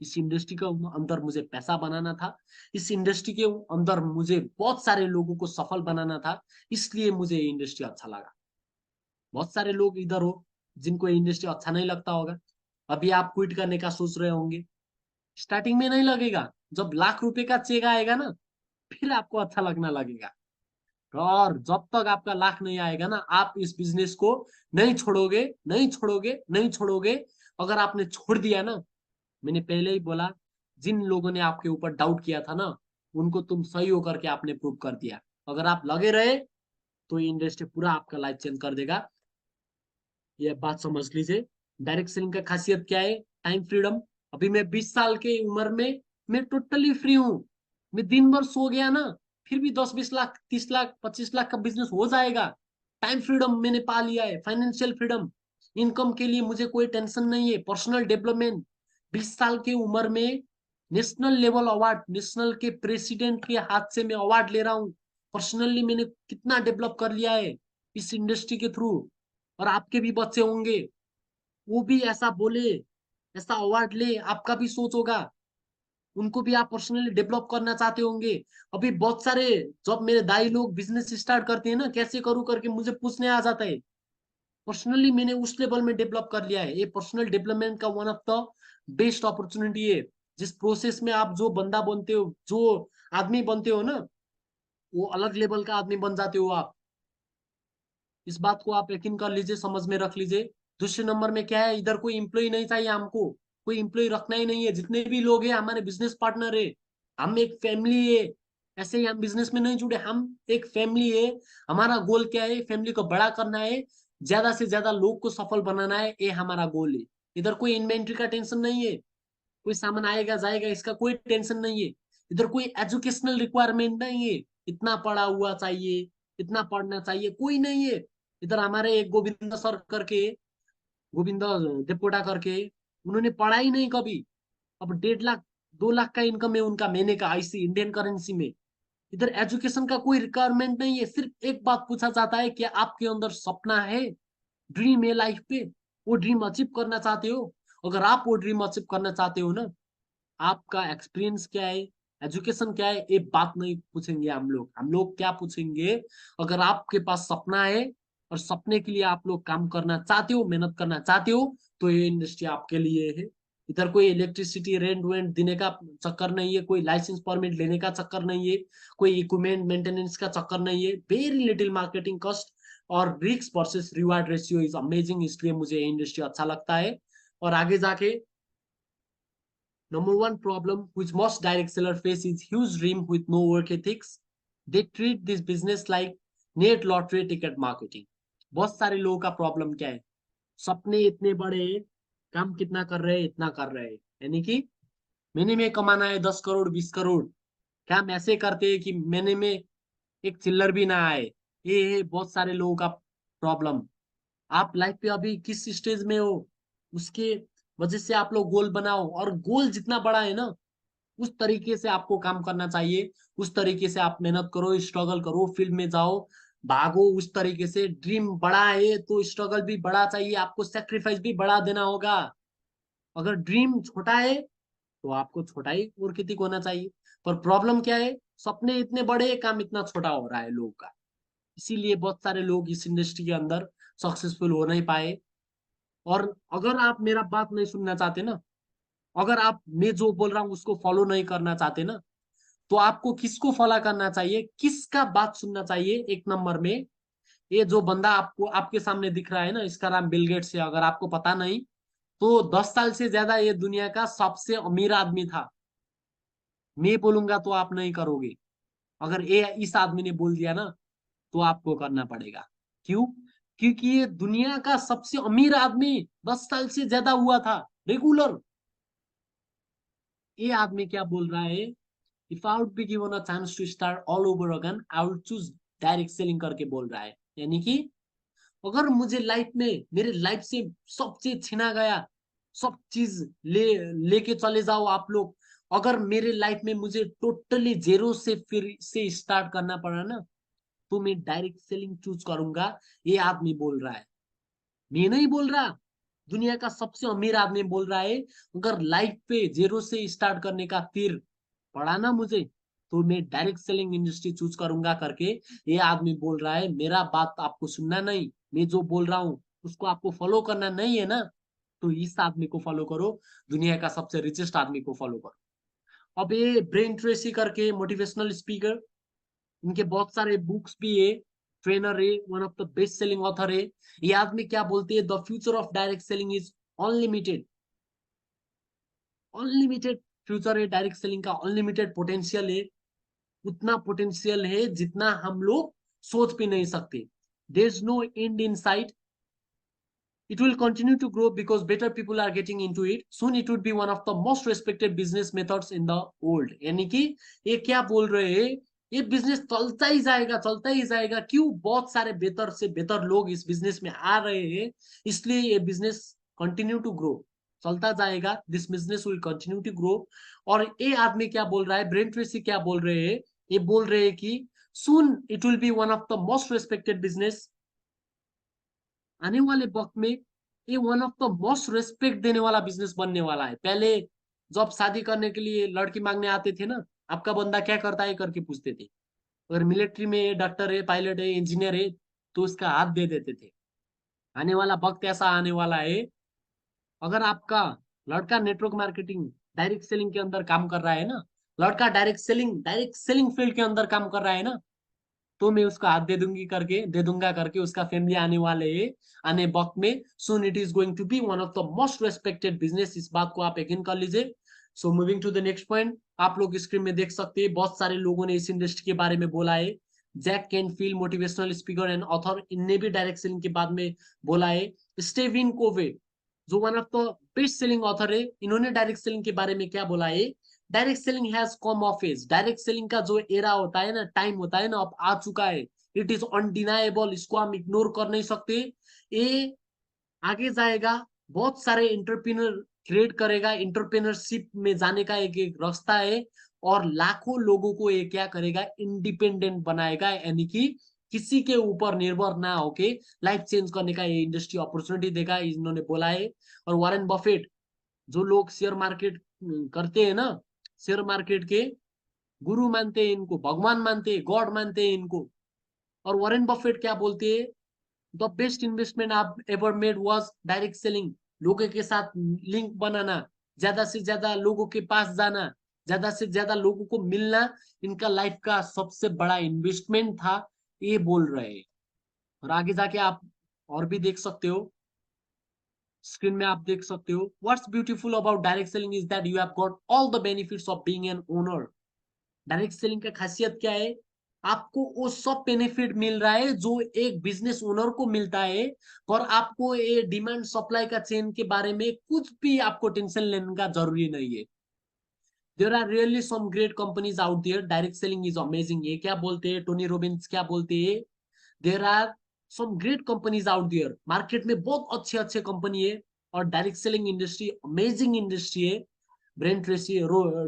A: इस इंडस्ट्री के अंदर मुझे पैसा बनाना था, इस इंडस्ट्री के अंदर मुझे बहुत सारे लोगों को सफल बनाना था, इसलिए मुझे ये इंडस्ट्री अच्छा लगा। बहुत सारे लोग इधर हो जिनको ये इंडस्ट्री अच्छा नहीं लगता होगा, अभी आप क्विट करने का सोच रहे होंगे। स्टार्टिंग में नहीं लगेगा, जब लाख रुपए का चेक आएगा ना, फिर आपको अच्छा लगना लगेगा। और जब तक आपका लाख नहीं आएगा ना, आप इस बिजनेस को नहीं छोड़ोगे, नहीं छोड़ोगे, नहीं छोड़ोगे। अगर आपने छोड़ दिया ना, मैंने पहले ही बोला, जिन लोगों ने आपके ऊपर डाउट किया था ना, उनको तुम सही होकर के आपने प्रूव कर दिया। अगर आप लगे रहे तो ये इंडस्ट्री पूरा आपका लाइफ चेंज कर देगा, ये बात समझ लीजिए। डायरेक्ट सेलिंग का खासियत क्या है, टाइम फ्रीडम। अभी मैं 20 साल के उम्र में मैं टोटली फ्री हूँ। मैं दिन भर सो गया ना, फिर भी 10-20 लाख, 30 लाख, 25 लाख का बिजनेस हो जाएगा। टाइम फ्रीडम मैंने पा लिया है, फाइनेंशियल फ्रीडम। इनकम के लिए मुझे कोई टेंशन नहीं है। पर्सनल डेवलपमेंट, 20 साल की उम्र में नेशनल लेवल अवार्ड, नेशनल के प्रेसिडेंट के हाथ से मैं अवार्ड ले रहा हूँ। पर्सनली मैंने कितना डेवलप कर लिया है इस इंडस्ट्री के थ्रू। और आपके भी बच्चे होंगे, वो भी ऐसा बोले, ऐसा अवार्ड ले, आपका भी सोच होगा, उनको भी आप पर्सनली डेवलप करना चाहते होंगे। अभी बहुत सारे, जब मेरे दाई लोग बिजनेस स्टार्ट करते हैं ना, कैसे करूं करके मुझे पूछने आ जाता है। पर्सनली मैंने उस लेवल में डेवलप कर लिया है। ये पर्सनल डेवलपमेंट का one of the best opportunity है। जिस प्रोसेस में आप जो बंदा बनते हो, जो आदमी बनते हो ना, वो अलग लेवल का आदमी बन जाते हो आप। इस बात को आप यकीन कर लीजिए, समझ में रख लीजिए। दूसरे नंबर में क्या है, इधर कोई एम्प्लॉय नहीं चाहिए हमको, कोई एम्प्लॉय रखना ही नहीं है। जितने भी लोग हैं हमारे बिजनेस पार्टनर है, हम एक फैमिली है। ऐसे ही हम बिजनेस में नहीं जुड़े, हम एक फैमिली है। हमारा गोल क्या है, फैमिली को बड़ा करना है, ज्यादा से ज्यादा लोग को सफल बनाना है, ये हमारा गोल है। इधर कोई इन्वेंट्री का टेंशन नहीं है, कोई सामान आएगा जाएगा इसका कोई टेंशन नहीं है। इधर कोई एजुकेशनल रिक्वायरमेंट नहीं है, इतना पढ़ा हुआ चाहिए, इतना पढ़ना चाहिए, कोई नहीं है। इधर हमारे एक गोविंद सर करके, गोविंद देवकोटा करके, उन्होंने पढ़ा ही नहीं कभी। अब 1.5 लाख 2 लाख का इनकम है उनका महीने का, आईसी इंडियन करेंसी में। इधर एजुकेशन का कोई रिक्वायरमेंट नहीं है, सिर्फ एक बात पूछा जाता है कि आपके अंदर सपना है, ड्रीम है लाइफ पे, वो ड्रीम अचीव करना चाहते हो। अगर आप वो ड्रीम अचीव करना चाहते हो ना, आपका एक्सपीरियंस क्या है, एजुकेशन क्या है, ये बात नहीं पूछेंगे हम लोग क्या पूछेंगे, अगर आपके पास सपना है और सपने के लिए आप लोग काम करना चाहते हो, मेहनत करना चाहते हो, तो ये इंडस्ट्री आपके लिए है। इधर कोई इलेक्ट्रिसिटी रेंट वेंट देने का चक्कर नहीं है, कोई लाइसेंस परमिट लेने का चक्कर नहीं है, कोई इक्विपमेंट मेंटेनेंस का चक्कर नहीं है। वेरी लिटिल मार्केटिंग कॉस्ट और risk versus reward ratio is amazing, इसलिए मुझे ये इंडस्ट्री अच्छा लगता है। और आगे जाके, number one problem which most direct seller face is huge dream with no work ethics. They treat this business like net lottery ticket marketing. बहुत सारे लोगों का प्रॉब्लम क्या है, सपने इतने बड़े, काम कितना कर रहे हैं, इतना कर रहे हैं, यानी कि महीने में कमाना है 10 करोड़ 20 करोड़, काम ऐसे करते हैं कि महीने में एक चिल्लर भी ना आए। ये है बहुत सारे लोगों का प्रॉब्लम। आप लाइफ पे अभी किस स्टेज में हो, उसके वजह से आप लोग गोल बनाओ, और गोल जितना बड़ा है ना, उस तरीके से आपको काम करना चाहिए। उस तरीके से आप मेहनत करो, स्ट्रगल करो, फील्ड में जाओ, भागो उस तरीके से। ड्रीम बड़ा है तो स्ट्रगल भी बड़ा चाहिए, आपको सेक्रीफाइस भी बड़ा देना होगा। अगर ड्रीम छोटा है तो आपको छोटा ही और कितनी होना चाहिए। पर प्रॉब्लम क्या है, सपने इतने बड़े, काम इतना छोटा हो रहा है लोगों का। इसीलिए बहुत सारे लोग इस इंडस्ट्री के अंदर सक्सेसफुल हो नहीं पाए। और अगर आप मेरा बात नहीं सुनना चाहते ना, अगर आप मैं जो बोल रहा हूँ उसको फॉलो नहीं करना चाहते ना, तो आपको किसको फॉलो करना चाहिए, किसका बात सुनना चाहिए, एक नंबर में ये जो बंदा आपको आपके सामने दिख रहा है ना, इसका नाम बिल गेट्स है। अगर आपको पता नहीं, तो 10 साल से ज्यादा ये दुनिया का सबसे अमीर आदमी था। मैं बोलूंगा तो आप नहीं करोगे, अगर ये इस आदमी ने बोल दिया ना, तो आपको करना पड़ेगा। क्यों? क्योंकि ये दुनिया का सबसे अमीर आदमी 10 साल से ज्यादा हुआ था रेगुलर। ये आदमी क्या बोल रहा है, if I would be given a chance to start all over again I would choose direct selling करके बोल रहा है। यानी कि अगर मुझे लाइफ में, मेरे लाइफ से सब चीज छीना गया, सब चीज लेके चले जाओ आप लोग, अगर मेरे लाइफ में मुझे टोटली जेरो से फिर से स्टार्ट करना पड़ा ना, तो मैं डायरेक्ट सेलिंग चूज करूंगा। ये आदमी बोल रहा है, मैं नहीं बोल रहा। दुनिया का सबसे अमीर आदमी बोल रहा है, अगर लाइफ पे जेरो से स्टार्ट करने का फिर पड़ा ना मुझे, तो मैं डायरेक्ट सेलिंग इंडस्ट्री चूज करूंगा करके ये आदमी बोल रहा है। मेरा बात आपको सुनना नहीं, मैं जो बोल रहा हूँ उसको आपको फॉलो करना नहीं है ना, तो इस आदमी को फॉलो करो, दुनिया का सबसे रिचेस्ट आदमी को फॉलो करो। अब ये ब्रेन ट्रेसी करके मोटिवेशनल स्पीकर, इनके बहुत सारे बुक्स भी है, ट्रेनर है, one of the best selling author है। ये आदमी क्या बोलते हैं, the future of direct selling is unlimited. Unlimited future है डायरेक्ट सेलिंग का, अनलिमिटेड पोटेंशियल है। उतना पोटेंशियल है जितना हम लोग सोच भी नहीं सकते। There is no end in sight. It will continue to grow because better people are getting into it. Soon it would be one of the most respected business methods in the world. यानी कि ये क्या बोल रहे हैं, ये business चलता ही जाएगा, चलता ही जाएगा। क्यों? बहुत सारे बेहतर से बेहतर लोग इस बिजनेस में आ रहे हैं, इसलिए ये बिजनेस कंटिन्यू टू ग्रो, चलता जाएगा। This business will continue to grow. और ये आदमी क्या बोल रहा है, ब्रेन ट्रेसी क्या बोल रहे हैं, ये बोल रहे हैं कि soon it will be one of the most respected business. आने वाले वक्त में ये one of the most respect देने वाला बिजनेस बनने वाला है। पहले जब शादी करने के लिए लड़की मांगने आते थे ना, आपका बंदा क्या करता है करके पूछते थे। अगर मिलिट्री में डॉक्टर है, पायलट है, इंजीनियर है, तो उसका हाथ दे देते थे। आने वाला वक्त ऐसा आने वाला है, अगर आपका लड़का नेटवर्क मार्केटिंग डायरेक्ट सेलिंग के अंदर काम कर रहा है ना, लड़का डायरेक्ट सेलिंग फील्ड के अंदर काम कर रहा है ना, तो मैं उसको हाथ दे दूंगा करके उसका फैमिली आने वाले है, आने वक्त में soon it is going to be one of the most respected business. इस बात को आप यकीन कर लीजिए। So moving to the next point, आप लोग स्क्रीन में देख सकते हैं बहुत सारे लोगों ने इस इंडस्ट्री के बारे में बोला है। Jack Canfield motivational speaker and author, इनने भी डायरेक्ट सेलिंग के बाद में बोला है। स्टीवन कोवे जो one of the best selling author है, इन्होंने डायरेक्ट सेलिंग के बारे में क्या बोला है, direct selling has come of age, direct selling का जो एरा होता है ना, टाइम होता है ना, अब आ चुका है। इट इज अनडिनाएबल, इसको हम इग्नोर कर नहीं सकते। ये आगे जाएगा, बहुत सारे इंटरप्रेन्योर क्रिएट करेगा, इंटरप्रेन्योरशिप में जाने का एक एक रास्ता है, और लाखों लोगों को ये क्या करेगा, इंडिपेंडेंट बनाएगा, यानी कि किसी के ऊपर निर्भर ना होके लाइफ चेंज करने का ये इंडस्ट्री अपॉर्चुनिटी देगा, इन्होंने बोला है। और वॉरेन बफेट, जो लोग शेयर मार्केट करते हैं ना, शेयर मार्केट के गुरु मानते हैं इनको, भगवान मानते हैं, गॉड मानते हैं इनको। और वॉरेन बफेट क्या बोलते हैं, द बेस्ट इन्वेस्टमेंट आप ever made was direct selling, लोगों के साथ लिंक बनाना, ज्यादा से ज्यादा लोगों के पास जाना, ज्यादा से ज्यादा लोगों को मिलना, इनका लाइफ का सबसे बड़ा इन्वेस्टमेंट था, ये बोल रहे हैं। और आगे जाके आप और भी देख सकते हो, स्क्रीन में आप देख सकते हो, what's beautiful about direct selling is that you have got all the benefits of being an owner. Direct selling का खासियत क्या है, आपको वो सब बेनिफिट मिल रहा है जो एक बिजनेस ओनर को मिलता है, और आपको ये डिमांड सप्लाई का चेन के बारे में कुछ भी आपको टेंशन लेने का जरूरी नहीं है। There are really some great companies out there, direct selling is amazing, ये क्या बोलते हैं टोनी रॉबिन्स, क्या बोलते हैं, there are some great companies out there, market में बहुत अच्छे अच्छे कंपनी है, और direct selling industry amazing industry है। ब्रेन ट्रेसी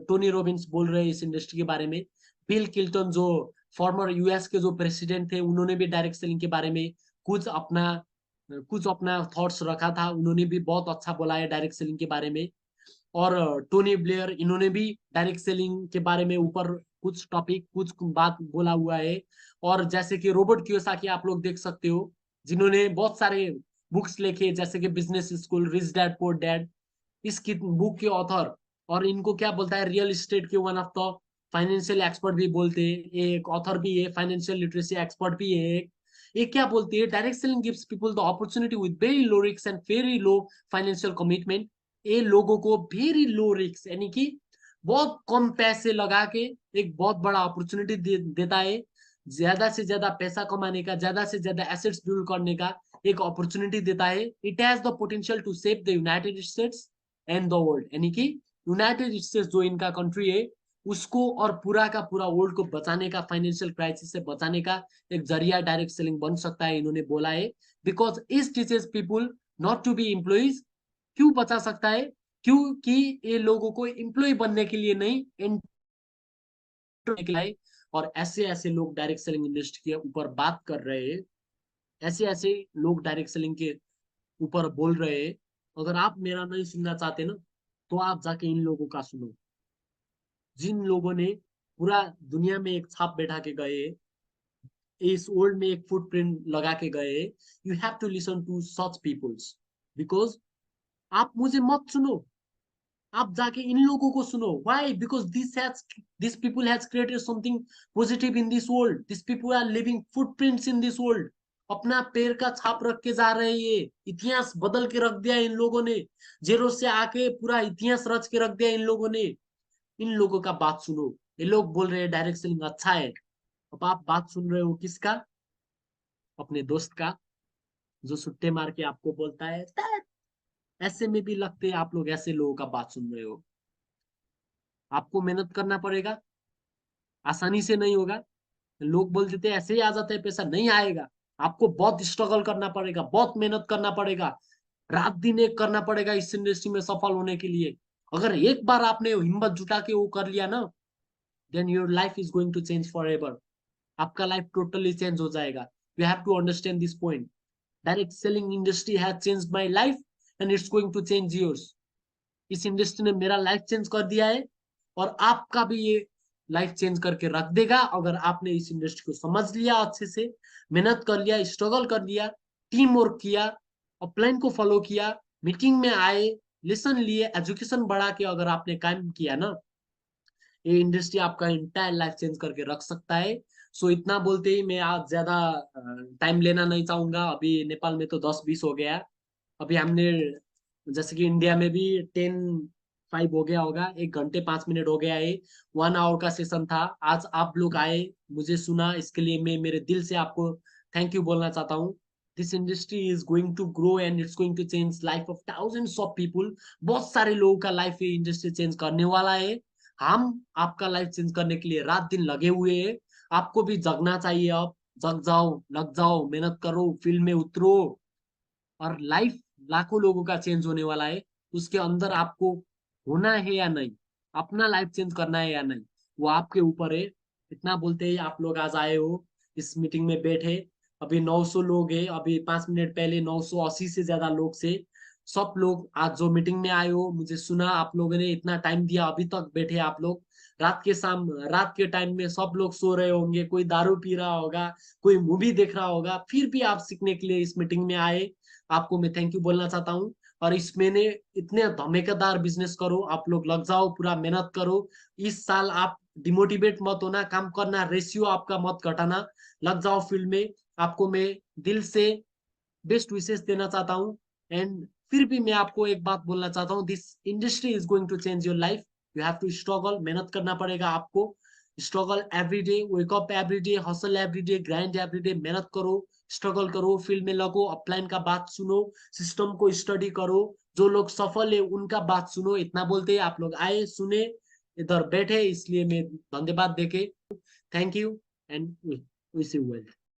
A: टोनी रॉबिन्स बोल रहे हैं इस इंडस्ट्री के बारे में। बिल क्लिंटन जो फॉर्मर यूएस के जो प्रेसिडेंट थे, उन्होंने भी डायरेक्ट सेलिंग के बारे में कुछ अपना कुछ अपना थॉट्स रखा था, उन्होंने भी बहुत अच्छा बोला है डायरेक्ट सेलिंग के बारे में। और टोनी ब्लेयर, इन्होंने भी डायरेक्ट सेलिंग के बारे में ऊपर कुछ टॉपिक कुछ बात बोला हुआ है। और जैसे कि रॉबर्ट कियोसाकी आप लोग देख सकते हो, जिन्होंने बहुत सारे बुक्स लिखे, जैसे कि business school, rich dad poor dad, इसकी बुक के ऑथर। और इनको क्या बोलता है, रियल एस्टेट के one of the financial expert भी बोलते हैं, एक ऑथर भी है, फाइनेंशियल लिटरेसी एक्सपर्ट भी है। ये क्या बोलते हैं, direct selling gives people the opportunity with very low risk and very low financial commitment. ये लोगों को वेरी लो रिस्क, यानी कि बहुत कम पैसे लगा के एक बहुत बड़ा अपॉर्चुनिटी देता है, ज्यादा से ज्यादा पैसा कमाने का, ज्यादा से ज्यादा एसेट्स बिल्ड करने का एक अपॉर्चुनिटी देता है। It has the potential to save the United States and the world, यानी कि यूनाइटेड स्टेट्स जो इनका कंट्री है, उसको और पूरा का पूरा वर्ल्ड को बचाने का, फाइनेंशियल क्राइसिस से बचाने का एक जरिया डायरेक्ट सेलिंग बन सकता है, इन्होंने बोला है। Because it teaches people not to be employees. क्यों बचा सकता है, क्योंकि ये लोगों को एम्प्लॉय बनने के लिए नहीं, के लिए। और ऐसे ऐसे लोग डायरेक्ट सेलिंग इंडस्ट्री के ऊपर बात कर रहे हैं, ऐसे ऐसे लोग डायरेक्ट सेलिंग के ऊपर बोल रहे हैं। अगर आप मेरा नहीं सुनना चाहते ना, तो आप जाके इन लोगों का सुनो, जिन लोगों ने पूरा दुनिया में एक छाप बैठा के गए, इस वर्ल्ड में एक फुटप्रिंट लगा के गए। You have to listen to such peoples, because आप मुझे मत सुनो, आप जाके इन लोगों को सुनो। Why, because this people has created something positive in this world, this people are living footprints in this world, अपना पैर का छाप रख के जा रहे हैं, ये इतिहास बदल के रख दिया इन लोगों ने, जेरो से आके पूरा इतिहास रच के रख दिया इन लोगों ने। इन लोगों का बात सुनो, ये लोग बोल रहे हैं डायरेक्ट सेलिंग अच्छा है। अब आप बात सुन रहे हो किसका, अपने दोस्त का, जो सुट्टे मार के आपको बोलता है "दैट", ऐसे में भी लगते हैं आप लोग ऐसे लोगों का बात सुन रहे हो। आपको मेहनत करना पड़ेगा, आसानी से नहीं होगा। लोग बोल देते हैं ऐसे ही आ जाता है पैसा, नहीं आएगा। आपको बहुत स्ट्रगल करना पड़ेगा, बहुत मेहनत करना पड़ेगा, रात दिन एक करना पड़ेगा इस इंडस्ट्री में सफल होने के लिए। अगर एक बार आपने हिम्मत जुटा के वो कर लिया ना, then your life is going to change for ever. आपका लाइफ टोटली चेंज हो जाएगा। You have to understand this point. Direct selling industry has changed my life and it's going to change yours. इस industry ने मेरा life change कर दिया है, और आपका भी ये लाइफ चेंज करके रख देगा, अगर आपने इस इंडस्ट्री को समझ लिया, अच्छे से मेहनत कर लिया, स्ट्रगल कर लिया, टीम वर्क किया और प्लान को फॉलो किया, मीटिंग में आए, लेसन लिए, एजुकेशन बढ़ा के अगर आपने काम किया ना, ये इंडस्ट्री आपका इंटायर लाइफ चेंज करके रख सकता है। सो इतना बोलते ही मैं आज ज्यादा टाइम लेना नहीं चाहूंगा। अभी नेपाल में तो 10-20 हो गया। अभी हमने, जैसे कि इंडिया में भी 10:05 हो गया होगा, 1 घंटे 5 मिनट हो गया है। 1 आवर का सेशन था। आज आप लोग आए, मुझे सुना, इसके लिए मैं मेरे दिल से आपको थैंक यू बोलना चाहता हूँ। This industry is going to grow and it's going to change life of thousands of people. बहुत सारे लोगों का लाइफ ये इंडस्ट्री चेंज करने वाला है। हम आपका लाइफ चेंज करने के लिए रात दिन लगे हुए हैं। आपको भी जगना चाहिए। अब जग जाओ, लग जाओ, मेहनत करो, फील्ड में उतरो। और लाइफ लाखों लोगों का चेंज होने वाला है। उसके अंदर आपको होना है या नहीं, अपना लाइफ चेंज करना है या नहीं, वो आपके ऊपर है। इतना बोलते ही आप लोग आज आए हो, इस मीटिंग में बैठे। अभी 900 लोग हैं। अभी 5 मिनट पहले 980 से ज्यादा लोग से। सब लोग आज जो मीटिंग में आए हो, मुझे सुना, आप लोगों ने इतना टाइम दिया, अभी तक बैठे आप लोग। रात के टाइम में सब लोग सो रहे होंगे, कोई दारू पी रहा होगा, कोई मूवी देख रहा होगा, फिर भी आप सीखने के लिए इस मीटिंग में आए। आपको मैं थैंक यू बोलना चाहता हूँ। और इसमें ने इतने धमाकेदार बिजनेस करो, आप लोग लग जाओ, पूरा मेहनत करो। इस साल आप डिमोटिवेट मत होना, काम करना, रेशियो आपका मत घटाना। लग जाओ फील्ड में। आपको मैं दिल से बेस्ट विशेष देना चाहता हूँ। एंड फिर भी मैं आपको एक बात बोलना चाहता हूँ, this industry is going to change your life. You have to struggle, मेहनत करना पड़ेगा आपको। Struggle every day, wake up every day, hustle every day, grind every day. मेहनत करो, स्ट्रगल करो, फील्ड में लगो, अपलाइन का बात सुनो, सिस्टम को स्टडी करो। जो लोग सफल है उनका बात सुनो। इतना बोलते आप लोग आए, सुने, इधर बैठे, इसलिए मैं धन्यवाद देके thank you and wish you well.